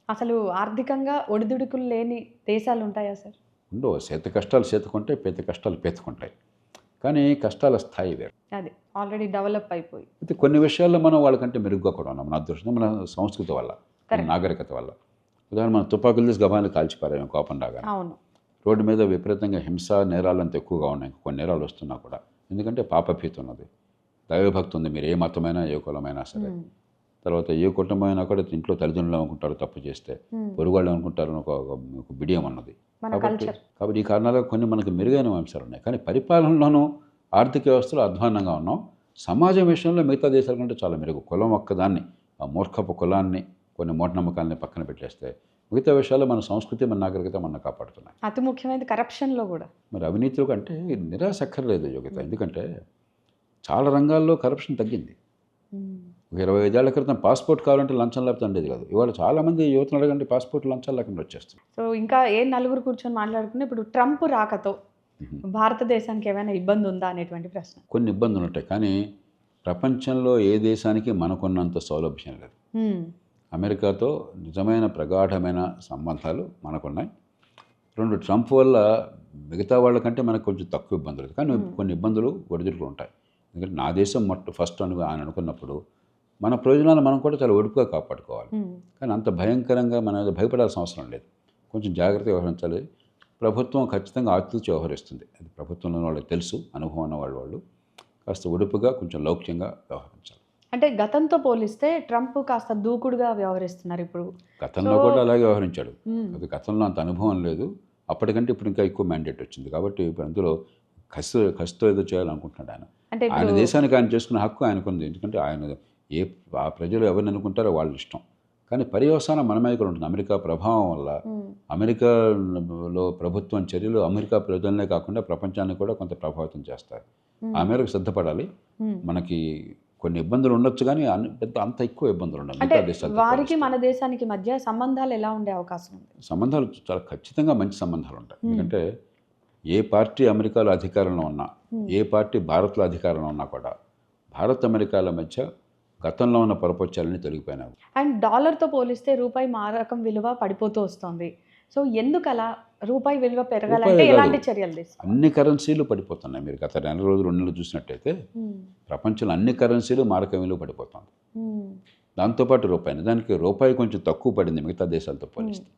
అసలు ఆర్థికంగా ఒడిదుడుకులు లేని దేశాలు ఉంటాయా సార్?
ఉండవు. శీత కష్టాలు శీతకుంటాయి, పీత కష్టాలు పీతకుంటాయి, కానీ కష్టాల స్థాయి వేరు.
అది ఆల్రెడీ డెవలప్ అయిపోయి.
అయితే కొన్ని విషయాల్లో మనం వాళ్ళకంటే మెరుగ్గా కూడా ఉన్నాం, మన అదృష్టం, మన సంస్కృతి వల్ల, మన నాగరికత వల్ల. ఉదాహరణ, మనం తుపాకులు తీసి గబాన్ని కాల్చిపారాం కోపం రాగా.
అవును.
రోడ్డు మీద విపరీతంగా హింస, నేరాలు అంత ఎక్కువగా ఉన్నాయి, కొన్ని నేరాలు వస్తున్నా కూడా. ఎందుకంటే పాపభీతి ఉన్నది, దైవభక్తి ఉంది, మీరు ఏ మతమైనా ఏ కులమైనా సరే. తర్వాత ఏ కుటుంబం అయినా కూడా ఇంట్లో తల్లిదండ్రులు అనుకుంటారు తప్పు చేస్తే, పొరుగుళ్ళు అనుకుంటారు, ఒక బిడియం అన్నది. కాబట్టి ఈ కారణాలు కొన్ని మనకు మెరుగైన అంశాలు ఉన్నాయి, కానీ పరిపాలనలోనూ ఆర్థిక వ్యవస్థలో అధ్వాన్నంగా ఉన్నాం. సమాజం విషయంలో మిగతా దేశాల కంటే చాలా మెరుగు. కులం ఒక్కదాన్ని, ఆ మూర్ఖపు కులాన్ని, కొన్ని మూఢనమ్మకాలని పక్కన పెట్టేస్తే మిగతా విషయాల్లో మన సంస్కృతి, మన నాగరికత మన కాపాడుతున్నాయి.
అతి ముఖ్యమైనది కరప్షన్లో కూడా. మరి
అవినీతిలో కంటే నిరాశ అక్కర్లేదు యోగిత, ఎందుకంటే చాలా రంగాల్లో కరప్షన్ తగ్గింది. ఒక 25 ఏళ్ల క్రితం పాస్పోర్ట్ కావాలంటే లంచం లేకపోతే ఉండేది కాదు. ఇవాళ చాలామంది యువతను అడగండి, పాస్పోర్ట్ లంచాలు లేకుండా వచ్చేస్తుంది.
సో ఇంకా ఏ నలుగురు కూర్చొని మాట్లాడుకుని ఇప్పుడు ట్రంప్ రాకతో భారతదేశానికి ఏమైనా ఇబ్బంది ఉందా అనేటువంటి ప్రశ్న.
కొన్ని ఇబ్బందులు ఉంటాయి, కానీ ప్రపంచంలో ఏ దేశానికి మనకున్నంత సౌలభ్యం లేదు. అమెరికాతో నిజమైన ప్రగాఢమైన సంబంధాలు మనకున్నాయి. 2 ట్రంప్ వల్ల మిగతా వాళ్ళకంటే మనకు కొంచెం తక్కువ ఇబ్బందులు, కానీ కొన్ని ఇబ్బందులు ఒడిదుడుకులు ఉంటాయి. ఎందుకంటే నా దేశం ఫస్ట్ అని ఆయన అనుకున్నప్పుడు మన ప్రయోజనాలు మనం కూడా చాలా ఒడుపుగా కాపాడుకోవాలి. కానీ అంత భయంకరంగా మనం భయపడాల్సిన అవసరం లేదు, కొంచెం జాగ్రత్తగా వ్యవహరించాలి. ప్రభుత్వం ఖచ్చితంగా ఆచితూచి వ్యవహరిస్తుంది, అది ప్రభుత్వంలో వాళ్ళకి తెలుసు, అనుభవం ఉన్న వాళ్ళు కాస్త ఒడుపుగా, కొంచెం లౌక్యంగా వ్యవహరించాలి.
అంటే గతంతో పోలిస్తే ట్రంప్ కాస్త దూకుడుగా వ్యవహరిస్తున్నారు ఇప్పుడు.
గతంలో కూడా అలాగే వ్యవహరించాడు, అది గతంలో అంత అనుభవం లేదు, అప్పటికంటే ఇప్పుడు ఇంకా ఎక్కువ మ్యాండేట్ వచ్చింది కాబట్టి ఇప్పుడు అందులో కసితో ఏదో చేయాలనుకుంటున్నాడు ఆయన. ఆయన దేశానికి ఆయన చేసుకునే హక్కు ఆయనకుంది, ఎందుకంటే ఆయన ఆ ప్రజలు ఎవరిని అనుకుంటారో వాళ్ళ ఇష్టం. కానీ పర్యవసానం మన మీద కూడా ఉంటుంది. అమెరికా ప్రభావం వల్ల, అమెరికాలో ప్రభుత్వం చర్యలు అమెరికా ప్రజలనే కాకుండా ప్రపంచాన్ని కూడా కొంత ప్రభావితం చేస్తాయి. ఆ మేరకు సిద్ధపడాలి. మనకి కొన్ని ఇబ్బందులు ఉండొచ్చు, కానీ అంత ఎక్కువ ఇబ్బందులు ఉండవు.
వారికి మన దేశానికి మధ్య సంబంధాలు ఎలా ఉండే అవకాశం ఉంది?
సంబంధాలు చాలా ఖచ్చితంగా మంచి సంబంధాలు ఉంటాయి. ఎందుకంటే ఏ పార్టీ అమెరికాలో అధికారంలో ఉన్నా, ఏ పార్టీ భారత్లో అధికారంలో ఉన్నా కూడా భారత్ అమెరికాల మధ్య గతంలో ఉన్న పొరపొచ్చాలని తొలగిపోయినాయి.
అండ్ డాలర్తో పోలిస్తే రూపాయి మారకం విలువ పడిపోతూ వస్తుంది. సో ఎందుకు అలా రూపాయి విలువ పెరగాలంటే
రూపాయి కాదు,
ఎలాంటి చర్యలు తీసుకోవాలి?
అన్ని కరెన్సీలు పడిపోతున్నాయి. మీరు గత నెల రోజులు 2 నెలలు చూసినట్టయితే ప్రపంచంలో అన్ని కరెన్సీలు మారకం విలువ పడిపోతుంది. దాంతోపాటు రూపాయి, నిజానికి రూపాయి కొంచెం తక్కువ పడింది మిగతా దేశాలతో పోలిస్తే.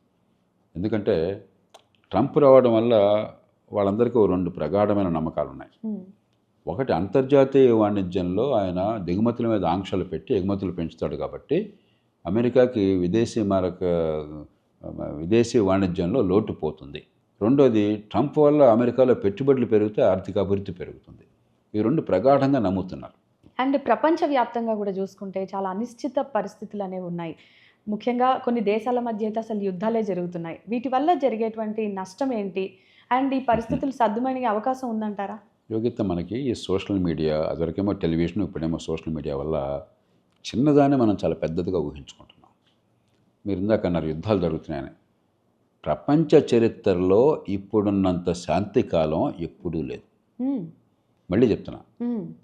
ఎందుకంటే ట్రంప్ రావడం వల్ల వాళ్ళందరికీ 2 ప్రగాఢమైన నమ్మకాలు ఉన్నాయి. ఒకటి, అంతర్జాతీయ వాణిజ్యంలో ఆయన దిగుమతుల మీద ఆంక్షలు పెట్టి ఎగుమతులు పెంచుతాడు కాబట్టి అమెరికాకి విదేశీ వాణిజ్యంలో లోటు పోతుంది. రెండోది, ట్రంప్ వల్ల అమెరికాలో పెట్టుబడులు పెరిగితే ఆర్థిక అభివృద్ధి పెరుగుతుంది. ఈ 2 ప్రగాఢంగా నమ్ముతున్నారు.
అండ్ ప్రపంచవ్యాప్తంగా కూడా చూసుకుంటే చాలా అనిశ్చిత పరిస్థితులు అనేవి ఉన్నాయి. ముఖ్యంగా కొన్ని దేశాల మధ్య అయితే అసలు యుద్ధాలే జరుగుతున్నాయి. వీటి వల్ల జరిగేటువంటి నష్టం ఏంటి? అండ్ ఈ పరిస్థితులు సర్దుమణిగే అవకాశం ఉందంటారా?
యోగిత, మనకి ఈ సోషల్ మీడియా, అదివరకేమో టెలివిజన్, ఇప్పుడేమో సోషల్ మీడియా వల్ల చిన్నదాన్ని మనం చాలా పెద్దదిగా ఊహించుకుంటున్నాం. మీరు ఇందాక అన్నారు యుద్ధాలు జరుగుతున్నాయని. ప్రపంచ చరిత్రలో ఇప్పుడున్నంత శాంతి కాలం ఎప్పుడూ లేదు. మళ్ళీ చెప్తున్నా,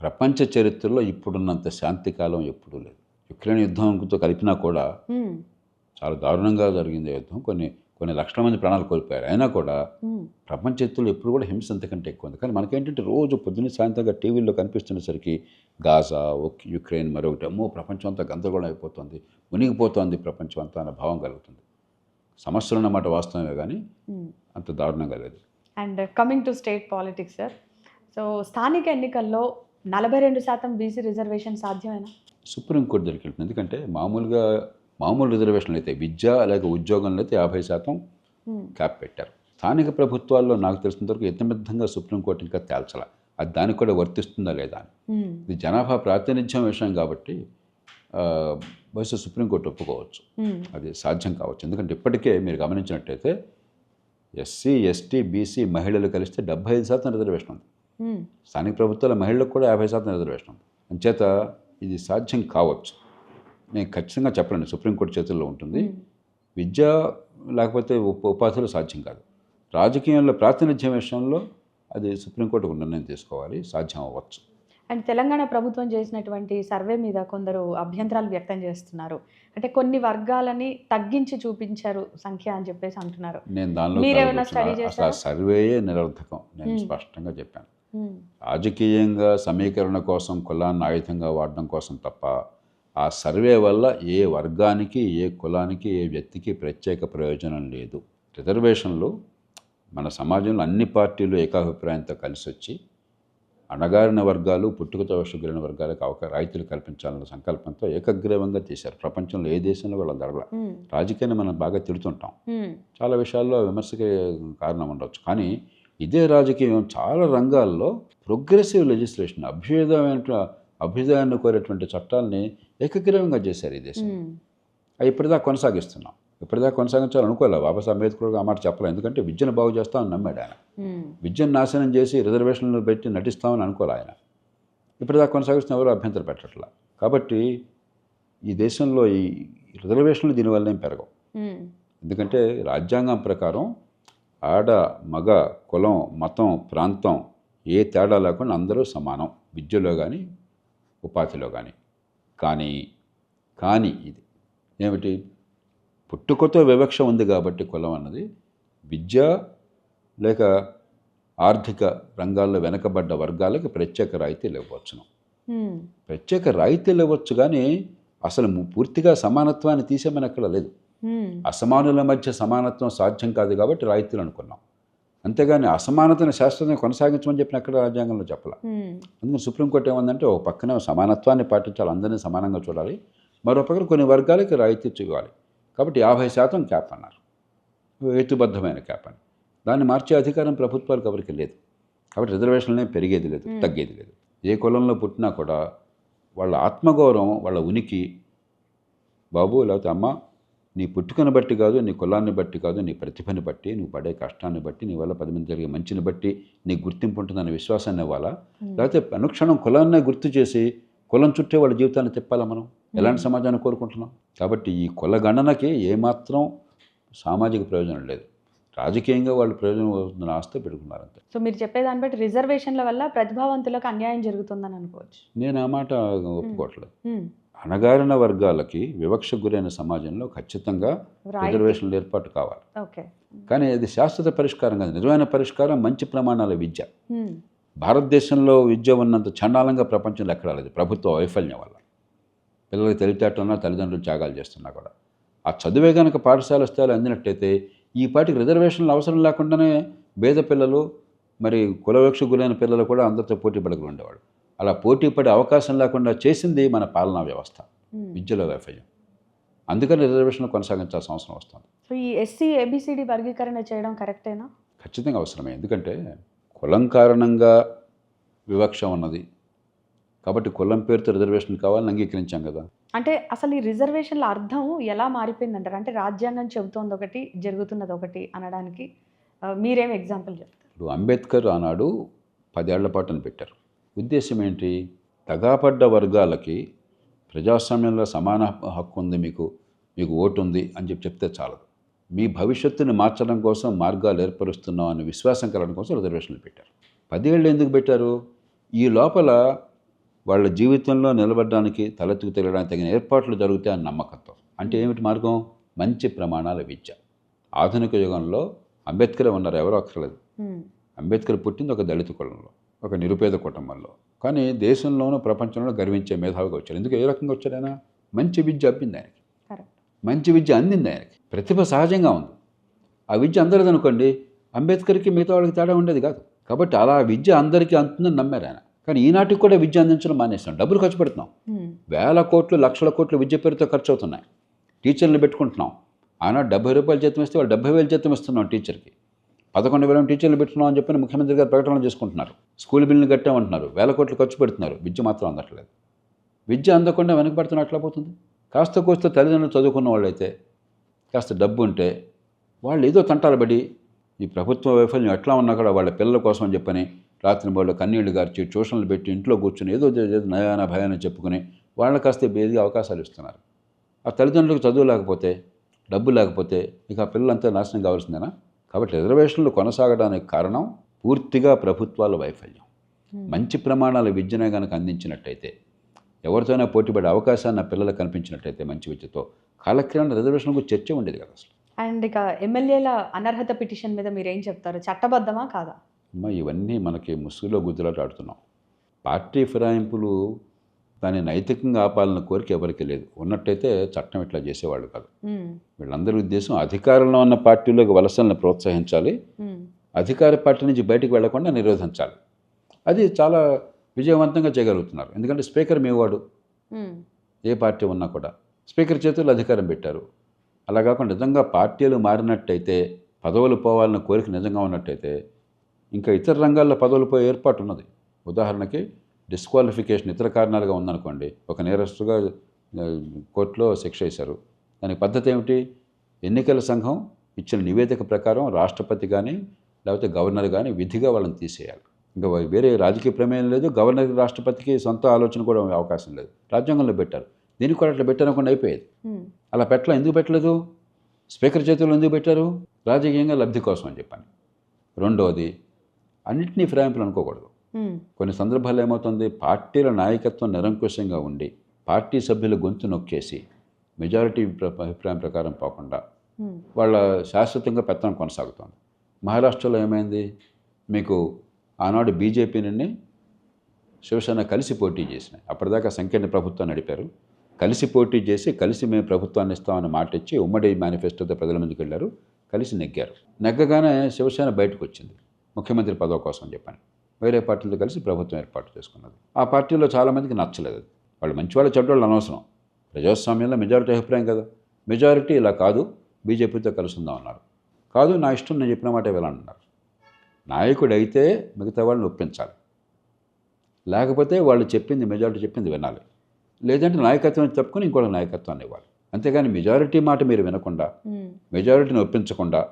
ప్రపంచ చరిత్రలో ఇప్పుడున్నంత శాంతి కాలం ఎప్పుడూ లేదు. యుక్రెయిన్ యుద్ధంతో కలిపినా కూడా చాలా దారుణంగా జరిగింది యుద్ధం. కొన్ని లక్షల మంది ప్రాణాలు కోల్పోయారు. అయినా కూడా ప్రపంచ చరిత్రలో ఎప్పుడు కూడా హింస అంతకంటే ఎక్కువ ఉంది. కానీ మనకేంటంటే రోజు పొద్దున్న సాయంత్రంగా టీవీల్లో కనిపిస్తున్నసరికి గాజా, యుక్రెయిన్, మరొకటి, అమ్మో ప్రపంచం అంతా గందరగోళం అయిపోతుంది, మునిగిపోతుంది ప్రపంచం అంతా అన్న భావం కలుగుతుంది. సమస్యలు అన్నమాట వాస్తవమే, కానీ అంత దారుణంగా లేదు.
And coming to state politics sir, so స్థానిక ఎన్నికల్లో 42% బీసీ రిజర్వేషన్ సాధ్యమేనా?
సుప్రీంకోర్టు దగ్గరికి వెళ్తుంది. ఎందుకంటే మామూలు రిజర్వేషన్లు అయితే, విద్య లేక ఉద్యోగంలో అయితే 50% క్యాప్ పెట్టారు. స్థానిక ప్రభుత్వాల్లో నాకు తెలిసినంత వరకు ఇతమిద్ధంగా సుప్రీంకోర్టు ఇంకా తేల్చాల అది దానికి కూడా వర్తిస్తుందా లేదా అని. ఇది జనాభా ప్రాతినిధ్యం విషయం కాబట్టి బహుశా సుప్రీంకోర్టు ఒప్పుకోవచ్చు, అది సాధ్యం కావచ్చు. ఎందుకంటే ఇప్పటికే మీరు గమనించినట్టయితే ఎస్సీ, ఎస్టీ, బీసీ మహిళలు కలిస్తే 75% రిజర్వేషన్ ఉంది. స్థానిక ప్రభుత్వాల మహిళలకు కూడా 50% రిజర్వేషన్ ఉంది. అంచేత ఇది సాధ్యం కావచ్చు. నేను ఖచ్చితంగా చెప్పలేను, సుప్రీంకోర్టు చేతుల్లో ఉంటుంది. విద్య లేకపోతే ఉపాధులు సాధ్యం కాదు. రాజకీయంలో ప్రాతినిధ్యం విషయంలో అది సుప్రీంకోర్టుకు నిర్ణయం తీసుకోవాలి, సాధ్యం అవ్వచ్చు.
అండ్ తెలంగాణ ప్రభుత్వం చేసినటువంటి సర్వే మీద కొందరు అభ్యంతరాలు వ్యక్తం చేస్తున్నారు. అంటే కొన్ని వర్గాలని తగ్గించి చూపించారు సంఖ్య అని చెప్పేసి అంటున్నారు.
నేను దానిలో అసలు సర్వేయే నిరర్థకం, నేను స్పష్టంగా చెప్పాను. రాజకీయంగా సమీకరణ కోసం కులాన్ని ఆయుధంగా వాడడం కోసం తప్ప ఆ సర్వే వల్ల ఏ వర్గానికి, ఏ కులానికి, ఏ వ్యక్తికి ప్రత్యేక ప్రయోజనం లేదు. రిజర్వేషన్లు మన సమాజంలో అన్ని పార్టీలు ఏకాభిప్రాయంతో కలిసి వచ్చి అణగారిన వర్గాలు, పుట్టుకతో వశులైన వర్గాలకు రాయితీలు కల్పించాలన్న సంకల్పంతో ఏకగ్రీవంగా తీశారు. ప్రపంచంలో ఏ దేశంలో కూడా జరగల. రాజకీయాన్ని మనం బాగా తిడుతుంటాం, చాలా విషయాల్లో విమర్శకి కారణం ఉండవచ్చు. కానీ ఇదే రాజకీయం చాలా రంగాల్లో ప్రోగ్రెసివ్ లెజిస్లేషన్, అభ్యుదయాన్ని కోరేటువంటి చట్టాలని ఏకగ్రీవంగా చేశారు ఈ దేశం. అవి ఇప్పటిదాకా కొనసాగిస్తున్నాం. ఇప్పటిదాకా కొనసాగించాలనుకోలే. బాబాసాహెబ్ అంబేద్కర్ ఆ మాట చెప్పలేదు. ఎందుకంటే విద్యను బాగు చేస్తామని నమ్మాడు ఆయన. విద్యను నాశనం చేసి రిజర్వేషన్లు పెట్టి నటిస్తామని అనుకోలే ఆయన. ఇప్పటిదాకా కొనసాగిస్తున్న ఎవరు అభ్యంతరం పెట్టట్లా. కాబట్టి ఈ దేశంలో ఈ రిజర్వేషన్లు దీనివల్ల ఏం పెరగవు. ఎందుకంటే రాజ్యాంగం ప్రకారం ఆడ, మగ, కులం, మతం, ప్రాంతం ఏ తేడా లేకుండా అందరూ సమానం విద్యలో కానీ ఉపాధిలో కానీ. కానీ ఇది ఏమిటి, పుట్టుకతో వివక్ష ఉంది కాబట్టి కులం అన్నది విద్య లేక ఆర్థిక రంగాల్లో వెనకబడ్డ వర్గాలకి ప్రత్యేక రాయితీలు ఇవ్వచ్చును. ప్రత్యేక రాయితీలు ఇవ్వచ్చు, కానీ అసలు పూర్తిగా సమానత్వాన్ని తీసేమని అక్కడ లేదు. అసమానుల మధ్య సమానత్వం సాధ్యం కాదు కాబట్టి రాయితీలు అనుకున్నాం. అంతేగాని అసమానతను శాశ్వతంగా కొనసాగించమని చెప్పిన అక్కడ రాజ్యాంగంలో చెప్పాల. అందుకని సుప్రీంకోర్టు ఏమందంటే ఒక పక్కన సమానత్వాన్ని పాటించాలి, అందరినీ సమానంగా చూడాలి, మరో పక్కన కొన్ని వర్గాలకి రాయితీ ఇవ్వాలి. కాబట్టి 50% క్యాప్ అన్నారు, హేతుబద్ధమైన క్యాప్ అని. దాన్ని మార్చే అధికారం ప్రభుత్వాలకు ఎవరికి లేదు. కాబట్టి రిజర్వేషన్లనే పెరిగేది లేదు, తగ్గేది లేదు. ఏ కులంలో పుట్టినా కూడా వాళ్ళ ఆత్మగౌరవం, వాళ్ళ ఉనికి, బాబు లేకపోతే అమ్మ, నీ పుట్టుకను బట్టి కాదు, నీ కులాన్ని బట్టి కాదు, నీ ప్రతిభని బట్టి, నువ్వు పడే కష్టాన్ని బట్టి, నీ వల్ల 10 మంది జరిగే మంచిని బట్టి నీ గుర్తింపు ఉంటుందనే విశ్వాసాన్ని ఇవ్వాలా? లేకపోతే అనుక్షణం కులాన్నే గుర్తు చేసి కులం చుట్టే వాళ్ళ జీవితాన్ని తిప్పాలా? మనం ఎలాంటి సమాజాన్ని కోరుకుంటున్నాం? కాబట్టి ఈ కుల గణనకి ఏమాత్రం సామాజిక ప్రయోజనం లేదు. రాజకీయంగా వాళ్ళు ప్రయోజనం ఆస్తే పెట్టుకున్నారు అంతే.
సో మీరు చెప్పేదాన్ని బట్టి రిజర్వేషన్ల వల్ల ప్రతిభావంతులకు అన్యాయం జరుగుతుందని అనుకోవచ్చు.
నేను ఆ మాట ఒప్పుకోవట్లేదు. అణగారిన వర్గాలకి వివక్ష గురైన సమాజంలో ఖచ్చితంగా రిజర్వేషన్ల ఏర్పాటు కావాలి.
ఓకే.
కానీ అది శాశ్వత పరిష్కారం కాదు. నిజమైన పరిష్కారం మంచి ప్రమాణాల విద్య. భారతదేశంలో విద్య ఉన్నంత చండాలంగా ప్రపంచంలో ఎక్కడా లేదు, ప్రభుత్వ వైఫల్యం వల్ల. పిల్లలకి తెలివితేటలున్నా, తల్లిదండ్రులు త్యాగాలు చేస్తున్నా కూడా ఆ చదువే కనుక పాఠశాల స్థాయిలో అందినట్టయితే ఈ పాటికి రిజర్వేషన్లు అవసరం లేకుండానే పేద పిల్లలు, మరి కులవివక్ష గురైన పిల్లలు కూడా అందరితో పోటీ పడగలు ఉండేవాడు. అలా పోటీ పడే అవకాశం లేకుండా చేసింది మన పాలనా వ్యవస్థ, విద్యలో వైఫల్యం. అందుకని రిజర్వేషన్లు కొనసాగించాల్సిన అవసరం వస్తుంది.
సో ఈ ఎస్సీ ఏబిసిడి వర్గీకరణ చేయడం కరెక్టేనా?
ఖచ్చితంగా అవసరమే. ఎందుకంటే కులం కారణంగా వివక్ష ఉన్నది కాబట్టి కులం పేరుతో రిజర్వేషన్ కావాలని అంగీకరించాం కదా.
అంటే అసలు ఈ రిజర్వేషన్ల అర్థం ఎలా మారిపోయిందంటారు? అంటే రాజ్యాంగం చెబుతోంది ఒకటి, జరుగుతున్నది ఒకటి అనడానికి మీరేం ఎగ్జాంపుల్ చెప్తారు?
ఇప్పుడు అంబేద్కర్ ఆనాడు 10 ఏళ్ల పాటు అని పెట్టారు. ఉద్దేశం ఏంటి? తగాపడ్డ వర్గాలకి ప్రజాస్వామ్యంలో సమాన హక్కు ఉంది, మీకు ఓటు ఉంది అని చెప్తే చాలదు. మీ భవిష్యత్తుని మార్చడం కోసం మార్గాలు ఏర్పరుస్తున్నాం అనే విశ్వాసం కలగడం కోసం రిజర్వేషన్లు పెట్టారు. 10 ఏళ్ళు ఎందుకు పెట్టారు? ఈ లోపల వాళ్ళ జీవితంలో నిలబడడానికి, తలెత్తుకు తిరగడానికి తగిన ఏర్పాట్లు జరుగుతాయని నమ్మకంతో. అంటే ఏమిటి మార్గం? మంచి ప్రమాణాల విద్య. ఆధునిక యుగంలో అంబేద్కర్ ఉన్నారు, ఎవరో అక్కర్లేదు. అంబేద్కర్ పుట్టింది ఒక దళిత కులంలో, ఒక నిరుపేద కుటుంబంలో. కానీ దేశంలోనూ ప్రపంచంలో గర్వించే మేధావిగా వచ్చారు. ఎందుకు? ఏ రకంగా వచ్చాడు ఆయన? మంచి విద్య అబ్బింది ఆయనకి, మంచి విద్య అందింది ఆయనకి. ప్రతిభ సహజంగా ఉంది. ఆ విద్య అందరిది అనుకోండి, అంబేద్కర్కి మిగతా వాళ్ళకి తేడా ఉండేది కాదు. కాబట్టి అలా విద్య అందరికీ అందుతుందని నమ్మారు ఆయన. కానీ ఈనాటికి కూడా విద్య అందించడం మానేస్తాం. డబ్బులు ఖర్చు పెడుతున్నాం, వేల కోట్లు, లక్షల కోట్లు విద్య పేరుతో ఖర్చు అవుతున్నాయి. టీచర్లు పెట్టుకుంటున్నాం. ఆనాడు 70 రూపాయలు జీతం ఇస్తే వాళ్ళు 70,000 జీతం ఇస్తున్నాం టీచర్కి. 11,000 టీచర్లు పెట్టుకున్నాం అని చెప్పి ముఖ్యమంత్రి గారు ప్రకటనలు చేసుకుంటున్నారు. స్కూల్ బిల్లుని కట్టామంటున్నారు, వేల కోట్లు ఖర్చు పెడుతున్నారు. విద్య మాత్రం అందట్లేదు. విద్య అందకుండా వెనకబడుతున్న అట్లా పోతుంది. కాస్త కోస్త తల్లిదండ్రులు చదువుకున్న వాళ్ళైతే, కాస్త డబ్బు ఉంటే వాళ్ళు ఏదో తంటాలు పడి ఈ ప్రభుత్వ వైఫల్యం ఎట్లా ఉన్నా కూడా వాళ్ళ పిల్లల కోసం అని చెప్పని రాత్రి వాళ్ళు కన్నీళ్లు గార్చి ట్యూషన్లు పెట్టి ఇంట్లో కూర్చొని ఏదో నయాన భయాన్ని చెప్పుకుని వాళ్ళని కాస్త బేదిగా అవకాశాలు ఇస్తున్నారు. ఆ తల్లిదండ్రులకు చదువు లేకపోతే, డబ్బు లేకపోతే ఇక ఆ పిల్లలంతా నాశనం కావాల్సిందేనా? కాబట్టి రిజర్వేషన్లు కొనసాగడానికి కారణం పూర్తిగా ప్రభుత్వాల వైఫల్యం. మంచి ప్రమాణాల విద్యనే కనుక అందించినట్టయితే, ఎవరితోనైనా పోటీపడే అవకాశాన్ని పిల్లలకు కనిపించినట్టయితే మంచి విద్యతో, కాలక్రమేణా రిజర్వేషన్ గురించి చర్చ ఉండేది కదా అసలు.
అండ్ ఇక ఎమ్మెల్యేల అనర్హత పిటిషన్ మీద మీరేం చెప్తారు? చట్టబద్ధమా కాదా?
ఇవన్నీ మనకి ముసుగులో గుద్దులాట ఆడుతున్నాం. పార్టీ ఫిరాయింపులు దాన్ని నైతికంగా ఆపాలన్న కోరిక ఎవరికి లేదు. ఉన్నట్టయితే చట్టం ఇట్లా చేసేవాళ్ళు కాదు. వీళ్ళందరి ఉద్దేశం అధికారంలో ఉన్న పార్టీలోకి వలసలను ప్రోత్సహించాలి, అధికార పార్టీ నుంచి బయటకు వెళ్లకుండా నిరోధించాలి. అది చాలా విజయవంతంగా చేయగలుగుతున్నారు. ఎందుకంటే స్పీకర్ మీవాడు, ఏ పార్టీ ఉన్నా కూడా స్పీకర్ చేతుల్లో అధికారం పెట్టారు. అలా కాకుండా నిజంగా పార్టీలు మారినట్టయితే, పదవులు పోవాలన్న కోరిక నిజంగా ఉన్నట్టయితే ఇంకా ఇతర రంగాల్లో పదవులు పోయే ఏర్పాటు ఉన్నది. ఉదాహరణకి డిస్క్వాలిఫికేషన్ ఇతర కారణాలుగా ఉందనుకోండి, ఒక నేరస్తుగా కోర్టులో శిక్ష వేశారు. దానికి పద్ధతి ఏమిటి? ఎన్నికల సంఘం ఇచ్చిన నివేదిక ప్రకారం రాష్ట్రపతి కానీ లేకపోతే గవర్నర్ కానీ విధిగా వాళ్ళని తీసేయాలి. ఇంకా వేరే రాజకీయ ప్రమేయం లేదు, గవర్నర్కి రాష్ట్రపతికి సొంత ఆలోచన కూడా అవకాశం లేదు. రాజ్యాంగంలో పెట్టారు. దీనికి కూడా అట్లా పెట్టనుకుండా అయిపోయేది. అలా ఎందుకు పెట్టలేదు? స్పీకర్ చేతుల్లో ఎందుకు పెట్టారు? రాజకీయంగా లబ్ధి కోసం అని చెప్పాను. రెండవది, అన్నింటినీ ఫిరాయింపులు అనుకోకూడదు. కొన్ని సందర్భాల్లో ఏమవుతుంది, పార్టీల నాయకత్వం నిరంకుశంగా ఉండి పార్టీ సభ్యుల గొంతు నొక్కేసి మెజారిటీ అభిప్రాయం ప్రకారం పోకుండా వాళ్ళ శాశ్వతంగా పెత్తనం కొనసాగుతుంది. మహారాష్ట్రలో ఏమైంది? మీకు ఆనాడు బీజేపీ నుండి శివసేన కలిసి పోటీ చేసినాయి. అప్పటిదాకా సంకీర్ణ ప్రభుత్వాన్ని నడిపారు. కలిసి పోటీ చేసి కలిసి మేము ప్రభుత్వాన్ని ఇస్తామని మాట ఇచ్చి ఉమ్మడి మేనిఫెస్టోతో ప్రజల ముందుకు వెళ్ళారు, కలిసి నెగ్గారు. నెగ్గగానే శివసేన బయటకు వచ్చింది ముఖ్యమంత్రి పదవి కోసం చెప్పని. వేరే పార్టీలతో కలిసి ప్రభుత్వం ఏర్పాటు చేసుకున్నది. ఆ పార్టీలో చాలామందికి నచ్చలేదు. వాళ్ళు మంచివాళ్ళు చెడ్డవాళ్ళు అనవసరం, ప్రజాస్వామ్యంలో మెజారిటీ అభిప్రాయం కదా. మెజారిటీ ఇలా కాదు, బీజేపీతో కలిసి ఉందాం అన్నారు. కాదు, నా ఇష్టం, నేను చెప్పిన మాట వెళ్ళాలన్నారు. నాయకుడు అయితే మిగతా వాళ్ళని ఒప్పించాలి, లేకపోతే వాళ్ళు చెప్పింది, మెజారిటీ చెప్పింది వినాలి. లేదంటే నాయకత్వాన్ని తప్పుకొని ఇంకోటి నాయకత్వాన్ని ఇవ్వాలి. అంతేగాని మెజారిటీ మాట మీరు వినకుండా, మెజారిటీని ఒప్పించకుండా,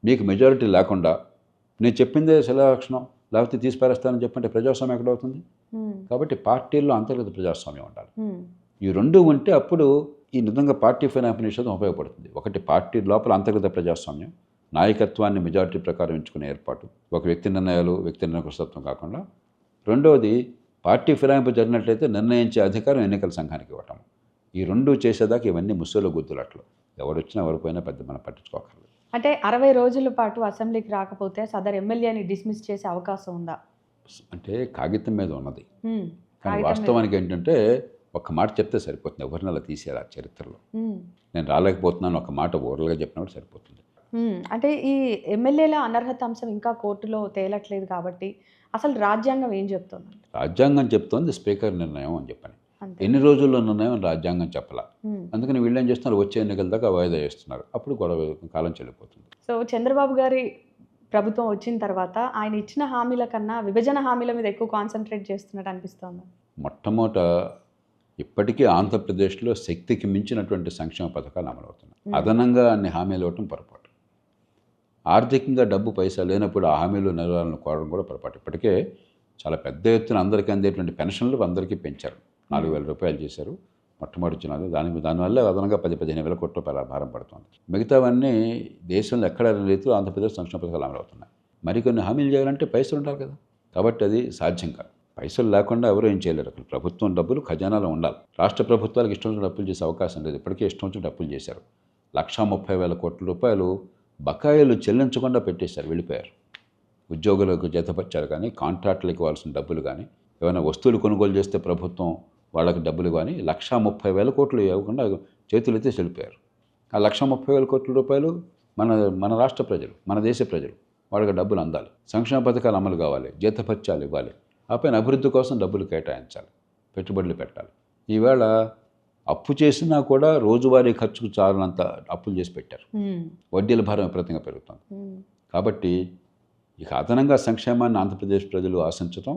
మీకు మెజారిటీ లేకుండా నేను చెప్పిందే శిలాక్షణం లేకపోతే తీసిపారేస్తానని చెప్పంటే ప్రజాస్వామ్యం ఎక్కడ అవుతుంది? కాబట్టి పార్టీల్లో అంతర్గత ప్రజాస్వామ్యం ఉండాలి. ఈ రెండు ఉంటే అప్పుడు ఈ నిజంగా పార్టీ ఫిరాయింపు నిషేధం ఉపయోగపడుతుంది. ఒకటి, పార్టీ లోపల అంతర్గత ప్రజాస్వామ్యం, నాయకత్వాన్ని మెజారిటీ ప్రకారం ఎంచుకునే ఏర్పాటు, ఒక వ్యక్తి నిర్ణయాలు, వ్యక్తి నిరంకుశత్వం కాకుండా. రెండవది, పార్టీ ఫిరాయింపు జరిగినట్లయితే నిర్ణయించే అధికారం ఎన్నికల సంఘానికి ఇవ్వటం. ఈ రెండు చేసేదాకా ఇవన్నీ ముస్సులో గుద్దులట్లు. ఎవడొచ్చినా ఎవరిపోయినా పెద్ద మనం పట్టించుకోకర్లేదు.
అంటే 60 రోజుల పాటు అసెంబ్లీకి రాకపోతే సదరు ఎమ్మెల్యేని డిస్మిస్ చేసే అవకాశం ఉందా?
అంటే కాగితం మీద ఉన్నది, కానీ
కాగితం మీద.
వాస్తవానికి ఏంటంటే ఒక్క మాట చెప్తే సరిపోతుంది. ఎవరిని అలా తీసేయాలి ఆ చరిత్రలో. నేను రాలేకపోతున్నాను ఒక మాట ఓరల్గా చెప్పినప్పుడు సరిపోతుంది.
అంటే ఈ ఎమ్మెల్యేల అనర్హత అంశం ఇంకా కోర్టులో తేలట్లేదు కాబట్టి అసలు రాజ్యాంగం ఏం చెప్తుంది?
రాజ్యాంగం చెప్తోంది స్పీకర్ నిర్ణయం అని చెప్పని.
అంతే.
ఎన్ని రోజుల్లో నిర్ణయం రాజ్యాంగం చెప్పాల.
ఉమ్.
అందుకని వీళ్ళు ఏం చేస్తున్నారు, వచ్చే ఎన్నికల దాకా వాయిదా చేస్తున్నారు. అప్పుడు గొడవ కాలం చెల్లిపోతుంది.
సో చంద్రబాబు గారి ప్రభుత్వం వచ్చిన తర్వాత ఆయన ఇచ్చిన హామీల కన్నా విభజన హామీల మీద ఎక్కువ కాన్సన్ట్రేట్ చేస్తున్నట్టు అనిపిస్తోంది.
మొట్టమొదట ఇప్పటికీ ఆంధ్రప్రదేశ్లో శక్తికి మించినటువంటి సంక్షేమ పథకాలు అమలవుతున్నాయి. అదనంగా అన్ని హామీలు ఇవ్వటం పొరపాటు. ఆర్థికంగా డబ్బు పైసా లేనప్పుడు ఆ హామీలు నెరవేరాలను కోరడం కూడా పొరపాటు. ఇప్పటికే చాలా పెద్ద ఎత్తున అందరికీ అందేటువంటి పెన్షన్లు అందరికీ పెంచారు. 4,000 రూపాయలు చేశారు మొట్టమొదటి వచ్చినది. దానివల్ల అదనంగా 10-15 వేల కోట్ల రూపాయల భారం పడుతుంది. మిగతావన్నీ దేశంలో ఎక్కడ రీతిలో ఆంధ్రప్రదేశ్ సంక్షేమ పథకాలు అమలవుతున్నాయి. మరికొన్ని హామీలు చేయాలంటే పైసలు ఉండాలి కదా. కాబట్టి అది సాధ్యం కాదు. పైసలు లేకుండా ఎవరు ఏం చేయలేరు. అక్కడ ప్రభుత్వం డబ్బులు ఖజానాలో ఉండాలి. రాష్ట్ర ప్రభుత్వాలకు ఇష్టం వచ్చిన అప్పులు చేసే అవకాశం లేదు. ఇప్పటికే ఇష్టం వచ్చిన అప్పులు చేశారు. 1,30,000 కోట్ల రూపాయలు బకాయిలు చెల్లించకుండా పెట్టేశారు, వెళ్ళిపోయారు. ఉద్యోగులకు జతపరిచారు కానీ, కాంట్రాక్టులకు ఇవ్వాల్సిన డబ్బులు కానీ, ఏమైనా వస్తువులు కొనుగోలు చేస్తే ప్రభుత్వం వాళ్ళకి డబ్బులు కానీ 1,30,000 కోట్లు ఇవ్వకుండా చేతులైతే చెల్లిపోయారు. ఆ 1,30,000 కోట్ల రూపాయలు మన రాష్ట్ర ప్రజలు, మన దేశ ప్రజలు, వాళ్ళకి డబ్బులు అందాలి. సంక్షేమ పథకాలు అమలు కావాలి, జీతభత్యాలు ఇవ్వాలి. ఆ పైన అభివృద్ధి కోసం డబ్బులు కేటాయించాలి, పెట్టుబడులు పెట్టాలి. ఈవేళ అప్పు చేసినా కూడా రోజువారీ ఖర్చుకు చాలినంత అప్పులు చేసి పెట్టారు. వడ్డీల భారం విపరీతంగా పెరుగుతుంది. కాబట్టి ఇక అదనంగా సంక్షేమాన్ని ఆంధ్రప్రదేశ్ ప్రజలు ఆశించడం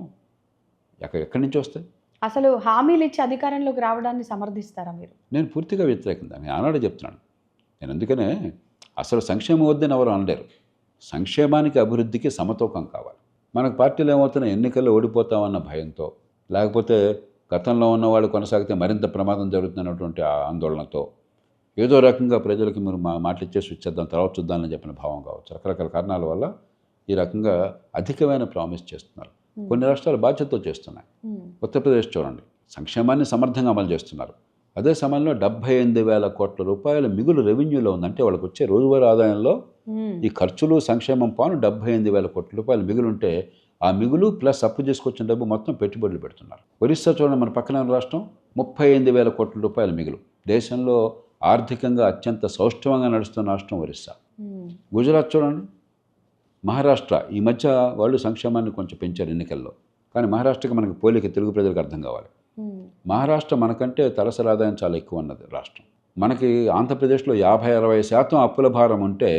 ఎక్కడి నుంచి వస్తాయి?
అసలు హామీలు ఇచ్చి అధికారంలోకి రావడాన్ని సమర్థిస్తారా మీరు?
నేను పూర్తిగా వ్యతిరేకం. నేను ఆనాడే చెప్తున్నాను. నేను అందుకనే అసలు సంక్షేమం వద్దని ఎవరు అనలేరు. సంక్షేమానికి అభివృద్ధికి సమతూకం కావాలి. మనకు పార్టీలు ఏమవుతున్నాయి, ఎన్నికల్లో ఓడిపోతామన్న భయంతో, లేకపోతే గతంలో ఉన్నవాళ్ళు కొనసాగితే మరింత ప్రమాదం జరుగుతున్నటువంటి ఆందోళనతో, ఏదో రకంగా ప్రజలకి మీరు మాటలు ఇచ్చేసి వచ్చేద్దాం, తర్వాత చూద్దామని చెప్పిన భావం కావచ్చు. రకరకాల కారణాల వల్ల ఈ రకంగా అధికమైన ప్రామిస్ చేస్తున్నారు. కొన్ని రాష్ట్రాలు బాధ్యతతో చేస్తున్నాయి. ఉత్తరప్రదేశ్ చూడండి, సంక్షేమాన్ని సమర్థంగా అమలు చేస్తున్నారు. అదే సమయంలో 78,000 కోట్ల రూపాయల మిగులు రెవెన్యూలో ఉందంటే వాళ్ళకి వచ్చే రోజువారీ ఆదాయంలో ఈ ఖర్చులు సంక్షేమం పాను 78,000 కోట్ల రూపాయలు మిగులుంటే ఆ మిగులు ప్లస్ అప్పు చేసుకొచ్చిన డబ్బు మొత్తం పెట్టుబడులు పెడుతున్నారు. ఒరిస్సా చూడండి, మన పక్కన రాష్ట్రం 38,000 కోట్ల రూపాయల మిగులు. దేశంలో ఆర్థికంగా అత్యంత సౌష్ఠవంగా నడుస్తున్న రాష్ట్రం ఒరిస్సా. గుజరాత్ చూడండి, మహారాష్ట్ర ఈ మధ్య వాళ్ళు సంక్షేమాన్ని కొంచెం పెంచారు ఎన్నికల్లో. కానీ మహారాష్ట్రకి మనకి పోలిక తెలుగు ప్రజలకు అర్థం కావాలి. మహారాష్ట్ర మనకంటే తలసరి ఆదాయం చాలా ఎక్కువ ఉన్నది రాష్ట్రం. మనకి ఆంధ్రప్రదేశ్లో 50-60% అప్పుల భారం ఉంటే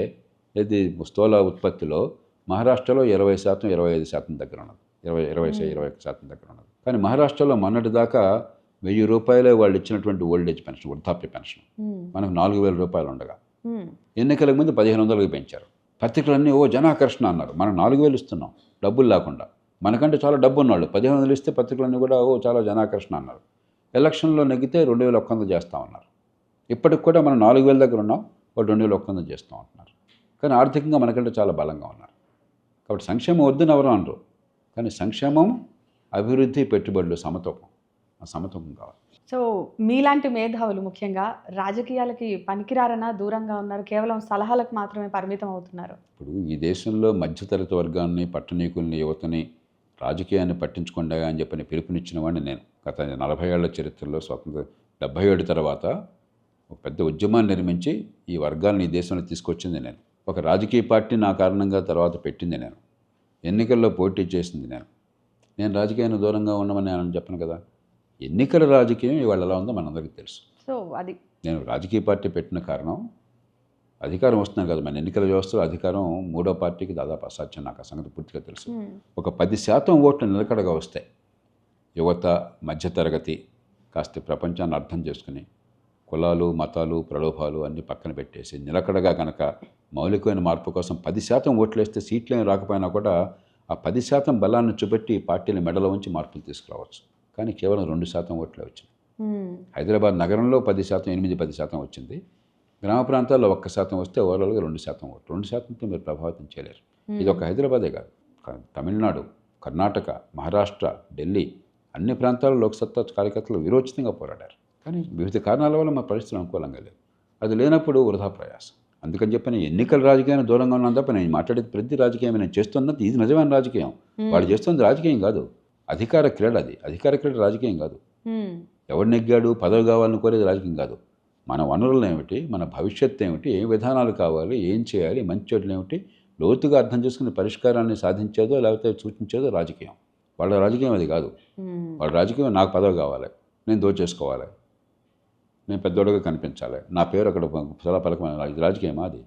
ఇది స్థూల ఉత్పత్తిలో మహారాష్ట్రలో 20%, 25% దగ్గర ఉన్నది. 21% దగ్గర ఉన్నది. కానీ మహారాష్ట్రలో మొన్నటిదాకా 1,000 రూపాయలే వాళ్ళు ఇచ్చినటువంటి ఓల్డేజ్ పెన్షన్, వృద్ధాప్య పెన్షన్ మనకు 4,000 రూపాయలు ఉండగా ఎన్నికలకు ముందు 1,500కి పెంచారు. పత్రికలన్నీ జనాకర్షణ అన్నారు. మనం 4,000 ఇస్తున్నాం డబ్బులు లేకుండా. మనకంటే చాలా డబ్బు ఉన్నవాళ్ళు 1,500 ఇస్తే పత్రికలన్నీ కూడా చాలా జనాకర్షణ అన్నారు. ఎలక్షన్లో నెగ్గితే 2,100 చేస్తామన్నారు. ఇప్పటికి కూడా మనం 4,000 దగ్గర ఉన్నాం, వాళ్ళు 2,100 చేస్తాం అంటున్నారు. కానీ ఆర్థికంగా మనకంటే చాలా బలంగా ఉన్నారు. కాబట్టి సంక్షేమం వద్దని ఎవరు అనరు. కానీ సంక్షేమం, అభివృద్ధి, పెట్టుబడులు సమతూకం, ఆ సమతూకం కావాలి.
సో మీలాంటి మేధావులు ముఖ్యంగా రాజకీయాలకి పనికిరారనా దూరంగా ఉన్నారు, కేవలం సలహాలకు మాత్రమే పరిమితం అవుతున్నారు.
ఇప్పుడు ఈ దేశంలో మధ్యతరగతి వర్గాన్ని, పట్టణీకుల్ని, యువతని, రాజకీయాన్ని పట్టించుకోండి అని చెప్పని పిలుపునిచ్చిన వాడిని నేను. గత 40 ఏళ్ల చరిత్రలో స్వతంత్ర 77 తర్వాత ఒక పెద్ద ఉద్యమాన్ని నిర్మించి ఈ వర్గాన్ని ఈ దేశంలో తీసుకొచ్చింది నేను. ఒక రాజకీయ పార్టీ నా కారణంగా తర్వాత పెట్టింది నేను. ఎన్నికల్లో పోటీ చేసింది నేను. నేను రాజకీయాన్ని దూరంగా ఉండమని నేను చెప్పను కదా. ఎన్నికల రాజకీయం ఇవాళ ఎలా ఉందో మనందరికీ తెలుసు.
సో అది
నేను రాజకీయ పార్టీ పెట్టిన కారణం అధికారం వస్తున్నాను కదా. మన ఎన్నికల వ్యవస్థలో అధికారం మూడో పార్టీకి దాదాపు అసాధ్యం. నాకు ఆ సంగతి పూర్తిగా తెలుసు. ఒక 10% ఓట్లు నిలకడగా వస్తాయి. యువత, మధ్యతరగతి కాస్త ప్రపంచాన్ని అర్థం చేసుకుని కులాలు, మతాలు, ప్రలోభాలు అన్నీ పక్కన పెట్టేసి నిలకడగా కనుక మౌలికమైన మార్పు కోసం 10% ఓట్లు వేస్తే సీట్లేం రాకపోయినా కూడా ఆ 10% బలాన్ని చూపెట్టి పార్టీల మెడలో ఉంచి మార్పులు తీసుకురావచ్చు. కానీ కేవలం 2% ఓట్లే వచ్చింది. హైదరాబాద్ నగరంలో 10%, 8-10% వచ్చింది. గ్రామ ప్రాంతాల్లో 1% వస్తే ఓవరాల్గా 2% ఓట్లు. 2%తో మీరు ప్రభావితం చేయలేరు. ఇది ఒక హైదరాబాదే కాదు, తమిళనాడు, కర్ణాటక, మహారాష్ట్ర, ఢిల్లీ అన్ని ప్రాంతాల్లో లోక్సత్తా కార్యకర్తలు విరోచితంగా పోరాడారు. కానీ వివిధ కారణాల వల్ల మా పరిస్థితులు అనుకూలంగా లేవు. అది లేనప్పుడు వృధా ప్రయాసం. అందుకని చెప్పి నేను ఎన్నికల రాజకీయాన్ని దూరంగా ఉన్నాను తప్ప నేను మాట్లాడేది ప్రతి రాజకీయం నేను చేస్తున్నది ఇది నిజమైన రాజకీయం. వాళ్ళు చేస్తున్నది రాజకీయం కాదు, అధికార క్రీడ. అది అధికార క్రీడ రాజకీయం కాదు. ఎవడు నెగ్గాడు పదవి కావాలని కోరేది రాజకీయం కాదు. మన వనరులు ఏమిటి, మన భవిష్యత్తు ఏమిటి, ఏ విధానాలు కావాలి, ఏం చేయాలి, మంచి చెడులు ఏమిటి లోతుగా అర్థం చేసుకుని పరిష్కారాన్ని సాధించేదో లేకపోతే సూచించేదో రాజకీయం. వాళ్ళ రాజకీయం అది కాదు. వాళ్ళ రాజకీయం నాకు పదవి కావాలి, నేను దోచేసుకోవాలి, నేను పెద్దోడుగా కనిపించాలి, నా పేరు అక్కడ చాలా పలకమైన ఇది రాజకీయమా? అది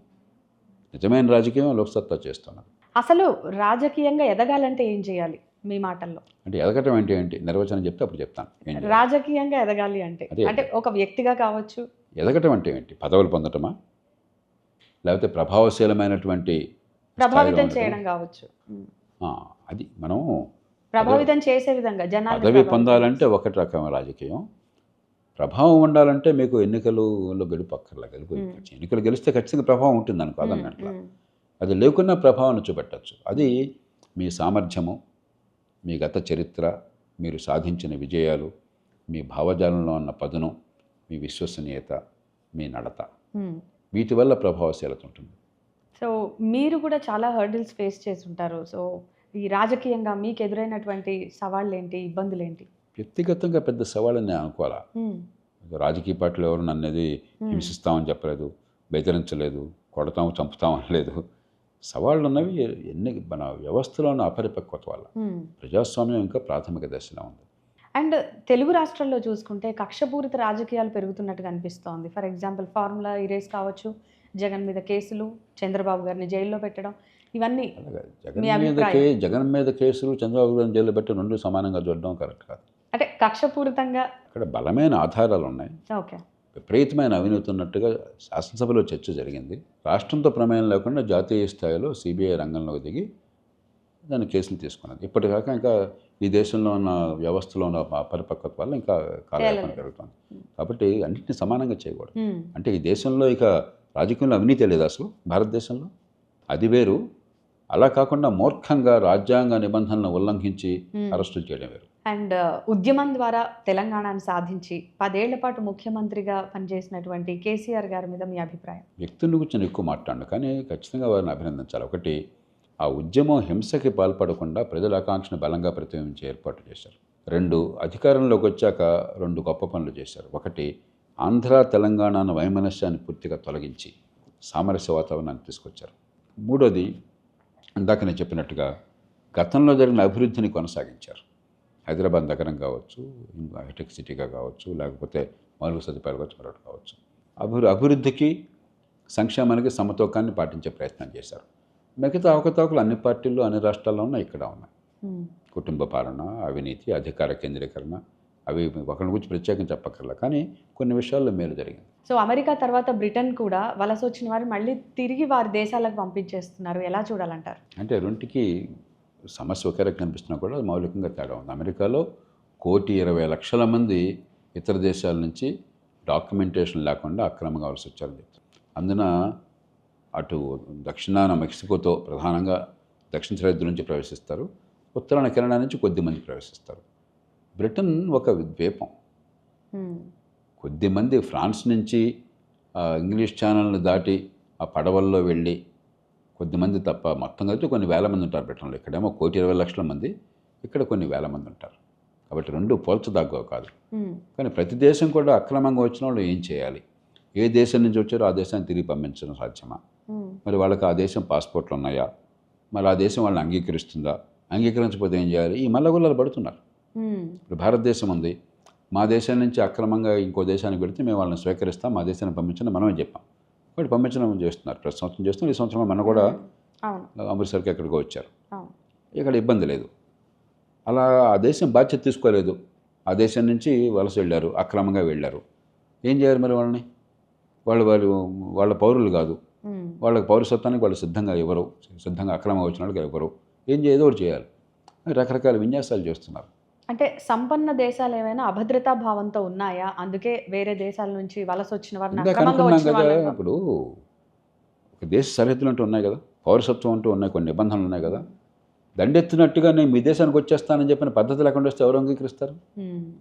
నిజమైన రాజకీయం లోక్సత్తా చేస్తున్నది.
అసలు రాజకీయంగా ఎదగాలంటే ఏం చేయాలి మీ మాటల్లో?
అంటే ఎదగటం ఏంటి నిర్వచనం చెప్తే అప్పుడు చెప్తాను.
రాజకీయంగా ఎదగాలి అంటే అంటే ఒక వ్యక్తిగా కావచ్చు.
ఎదగటం అంటే ఏంటి? పదవులు పొందటమా, లేకపోతే ప్రభావశీలమైనటువంటి
ప్రభావితం చేయడం కావచ్చు.
అది మనం
ప్రభావితం చేసే విధంగా జనాలు
పదవి పొందాలంటే ఒకటి రకమైన రాజకీయం. ప్రభావం ఉండాలంటే మీకు ఎన్నికలలో గెలుపు అక్కర్లా. ఎన్నికలు గెలిస్తే ఖచ్చితంగా ప్రభావం ఉంటుంది అనుకో, అదన్నట్ల. అది లేకున్నా ప్రభావాన్ని చూపెట్టచ్చు. అది మీ సామర్థ్యము, మీ గత చరిత్ర, మీరు సాధించిన విజయాలు, మీ భావజాలంలో ఉన్న పదును, మీ విశ్వసనీయత, మీ నడత, వీటి వల్ల ప్రభావశీలత ఉంటుంది.
సో మీరు కూడా చాలా హర్డిల్స్ ఫేస్ చేసి ఉంటారు. సో ఈ రాజకీయంగా మీకు ఎదురైనటువంటి సవాళ్ళు ఏంటి, ఇబ్బందులు ఏంటి?
వ్యక్తిగతంగా పెద్ద సవాళ్ళని నేను అనుకోవాలా. రాజకీయ పార్టీలు ఎవరు నన్నది హింసిస్తామని చెప్పలేదు, బెదిరించలేదు, కొడతాము చంపుతాం అనలేదు. సవాళ్ళు ఉన్నవి మన వ్యవస్థలో ఉన్న అపరిపక్వత వల్ల. ప్రజాస్వామ్యం ఇంకా ప్రాథమిక దశలో ఉంది.
అండ్ తెలుగు రాష్ట్రాల్లో చూసుకుంటే కక్షపూరిత రాజకీయాలు పెరుగుతున్నట్టుగా అనిపిస్తోంది. ఫర్ ఎగ్జాంపుల్ ఫార్ములా ఇరేస్ కావచ్చు, జగన్ మీద కేసులు, చంద్రబాబు గారిని జైల్లో పెట్టడం, ఇవన్నీ.
జగన్ మీద కేసులు, చంద్రబాబు గారిని జైల్లో పెట్టడం రెండు సమానంగా చూడడం కరెక్ట్ కాదు.
అంటే కక్షపూరితంగా
అక్కడ బలమైన ఆధారాలు ఉన్నాయి.
ఓకే,
విపరీతమైన అవినీతి ఉన్నట్టుగా శాసనసభలో చర్చ జరిగింది. రాష్ట్రంతో ప్రమేయం లేకుండా జాతీయ స్థాయిలో సిబిఐ రంగంలోకి దిగి దాన్ని కేసులు తీసుకున్నది. ఇప్పటికాక ఇంకా ఈ దేశంలో ఉన్న వ్యవస్థలో ఉన్న అపరిపక్వత వల్ల ఇంకా కాలయాపన పెరుగుతుంది. కాబట్టి అన్నింటినీ సమానంగా చేయకూడదు. అంటే ఈ దేశంలో ఇక రాజకీయంలో అవినీతి లేదు అసలు భారతదేశంలో, అది వేరు. అలా కాకుండా మూర్ఖంగా రాజ్యాంగ నిబంధనలను ఉల్లంఘించి అరెస్టులు చేయడం వేరు.
అండ్ ఉద్యమం ద్వారా తెలంగాణను సాధించి 10 ఏళ్ల పాటు ముఖ్యమంత్రిగా పనిచేసినటువంటి కేసీఆర్ గారి మీద మీ అభిప్రాయం?
వ్యక్తుల గురించి నేను ఎక్కువ మాట్లాడను, కానీ ఖచ్చితంగా వారిని అభినందించాలి. ఒకటి, ఆ ఉద్యమం హింసకి పాల్పడకుండా ప్రజల ఆకాంక్షను బలంగా ప్రతిబింబించే ఏర్పాటు చేశారు. 2, అధికారంలోకి వచ్చాక 2 గొప్ప పనులు చేశారు. ఒకటి, ఆంధ్ర తెలంగాణ వైమనస్యాన్ని పూర్తిగా తొలగించి సామరస్య వాతావరణాన్ని తీసుకొచ్చారు. 3వది, ఇందాక నేను చెప్పినట్టుగా గతంలో జరిగిన అభివృద్ధిని కొనసాగించారు. హైదరాబాద్ నగరం కావచ్చు, హైటెక్ సిటీగా కావచ్చు, లేకపోతే మౌలిక సదుపాయాలు కావచ్చు, మరొకటి కావచ్చు, అభివృద్ధికి సంక్షేమానికి సమతూకాన్ని పాటించే ప్రయత్నం చేశారు. మిగతా అవకతవకలు అన్ని పార్టీల్లో అన్ని రాష్ట్రాల్లో ఉన్నాయి, ఇక్కడ ఉన్నాయి. కుటుంబ పాలన, అవినీతి, అధికార కేంద్రీకరణ, అవి ఒకరి గురించి ప్రత్యేకంగా చెప్పక్కర్లా, కానీ కొన్ని విషయాల్లో మేలు జరిగింది.
సో అమెరికా తర్వాత బ్రిటన్ కూడా వలస వచ్చిన వారు మళ్ళీ తిరిగి వారి దేశాలకు పంపించేస్తున్నారు, ఎలా చూడాలంటారు?
అంటే రెండుకి సమస్య ఒకే రకంగా కనిపిస్తున్నా కూడా మౌలికంగా తేడా ఉంది. అమెరికాలో 1,20,00,000 మంది ఇతర దేశాల నుంచి డాక్యుమెంటేషన్ లేకుండా అక్రమంగా వలస వచ్చారని చెప్తారు. అందున అటు దక్షిణాన మెక్సికోతో ప్రధానంగా దక్షిణ సరిహద్దు నుంచి ప్రవేశిస్తారు, ఉత్తరాన కెనడా నుంచి కొద్దిమంది ప్రవేశిస్తారు. బ్రిటన్ ఒక ద్వీపం. కొద్దిమంది ఫ్రాన్స్ నుంచి ఇంగ్లీష్ ఛానల్ని దాటి ఆ పడవల్లో వెళ్ళి కొద్దిమంది తప్ప మొత్తం కలిపి కొన్ని వేల మంది ఉంటారు బ్రిటన్లో. ఇక్కడేమో 1,20,00,000 మంది, ఇక్కడ కొన్ని వేల మంది ఉంటారు. కాబట్టి రెండు పోల్చదగ్గ కాదు. కానీ ప్రతి దేశం కూడా అక్రమంగా వచ్చిన వాళ్ళు ఏం చేయాలి, ఏ దేశం నుంచి వచ్చారో ఆ దేశాన్ని తిరిగి పంపించడం సాధ్యమా, మరి వాళ్ళకి ఆ దేశం పాస్పోర్ట్లు ఉన్నాయా, మరి ఆ దేశం వాళ్ళని అంగీకరిస్తుందా, అంగీకరించకపోతే ఏం చేయాలి, ఈ మల్లగుల్లలు పడుతున్నారు. ఇప్పుడు భారతదేశం ఉంది, మా దేశం నుంచి అక్రమంగా ఇంకో దేశానికి పెడితే మేము వాళ్ళని స్వీకరిస్తాం, మా దేశాన్ని పంపించండి మనమే చెప్పాం. వాడు పంపించడం చేస్తున్నారు, ప్రతి సంవత్సరం చేస్తున్నారు. ఈ సంవత్సరం మన కూడా అమృత్సర్కి ఎక్కడికో వచ్చారు, ఇక్కడ ఇబ్బంది లేదు. అలా ఆ దేశం బాధ్యత తీసుకోలేదు, ఆ దేశం నుంచి వలస వెళ్ళారు, అక్రమంగా వెళ్ళారు. ఏం చేయాలి మరి వాళ్ళని? వాళ్ళ పౌరులు కాదు, వాళ్ళకి పౌరసత్వానికి వాళ్ళు సిద్ధంగా అక్రమంగా వచ్చిన వాళ్ళకి ఎవరు ఏం ఏదో ఒకటి చేయాలి. రకరకాల విన్యాసాలు చేస్తున్నారు.
అంటే సంపన్న దేశాలు ఏమైనా అభద్రతా భావంతో ఉన్నాయా, అందుకే వేరే దేశాల నుంచి వలస వచ్చిన వారిని?
ఇప్పుడు ఒక దేశ సరిహద్దులు అంటూ ఉన్నాయి కదా, పౌరసత్వం అంటూ ఉన్నాయి, కొన్ని నిబంధనలు ఉన్నాయి కదా. దండెత్తినట్టుగా నేను మీ దేశానికి వచ్చేస్తానని చెప్పిన పద్ధతి లేకుండా వస్తే ఎవరు అంగీకరిస్తారు?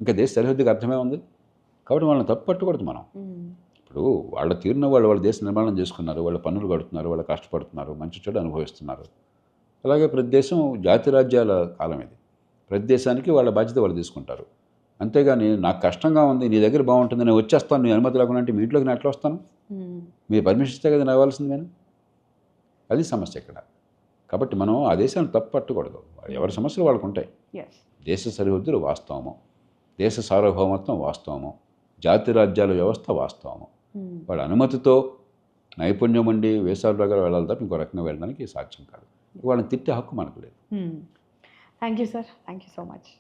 ఇంకా దేశ సరిహద్దుకి అర్థమే ఉంది. కాబట్టి వాళ్ళని తప్పు పట్టకూడదు మనం. ఇప్పుడు వాళ్ళ తీరున వాళ్ళ దేశ నిర్మాణం చేసుకున్నారు, వాళ్ళ పన్నులు కడుతున్నారు, వాళ్ళు కష్టపడుతున్నారు, మంచి చెడు అనుభవిస్తున్నారు. అలాగే ప్రతి దేశం జాతి రాజ్యాల కాలం ఇది. ప్రతి దేశానికి వాళ్ళ బాధ్యత వాళ్ళు తీసుకుంటారు. అంతేగాని నాకు కష్టంగా ఉంది, నీ దగ్గర బాగుంటుంది, నేను వచ్చేస్తాను, నీ అనుమతి లేకుండా అంటే మీ ఇంట్లోకి నేను ఎట్లా వస్తాను? మీరు పర్మిషన్ ఇస్తే కదా రావాల్సింది నేను. అది సమస్య ఇక్కడ. కాబట్టి మనం ఆ దేశాన్ని తప్పు పట్టకూడదు. ఎవరి సమస్యలు వాళ్ళకు ఉంటాయి. దేశ సరిహద్దులు వాస్తవము, దేశ సార్వభౌమత్వం వాస్తవము, జాతి రాజ్యాల వ్యవస్థ వాస్తవము. వాళ్ళ అనుమతితో నైపుణ్యం ఉండి వేసాల ప్రకారం వెళ్ళాలి తప్ప ఇంకో రకంగా వెళ్ళడానికి సాధ్యం కాదు. వాళ్ళని తిట్టే హక్కు మనకు లేదు.
Thank you sir, thank you so much.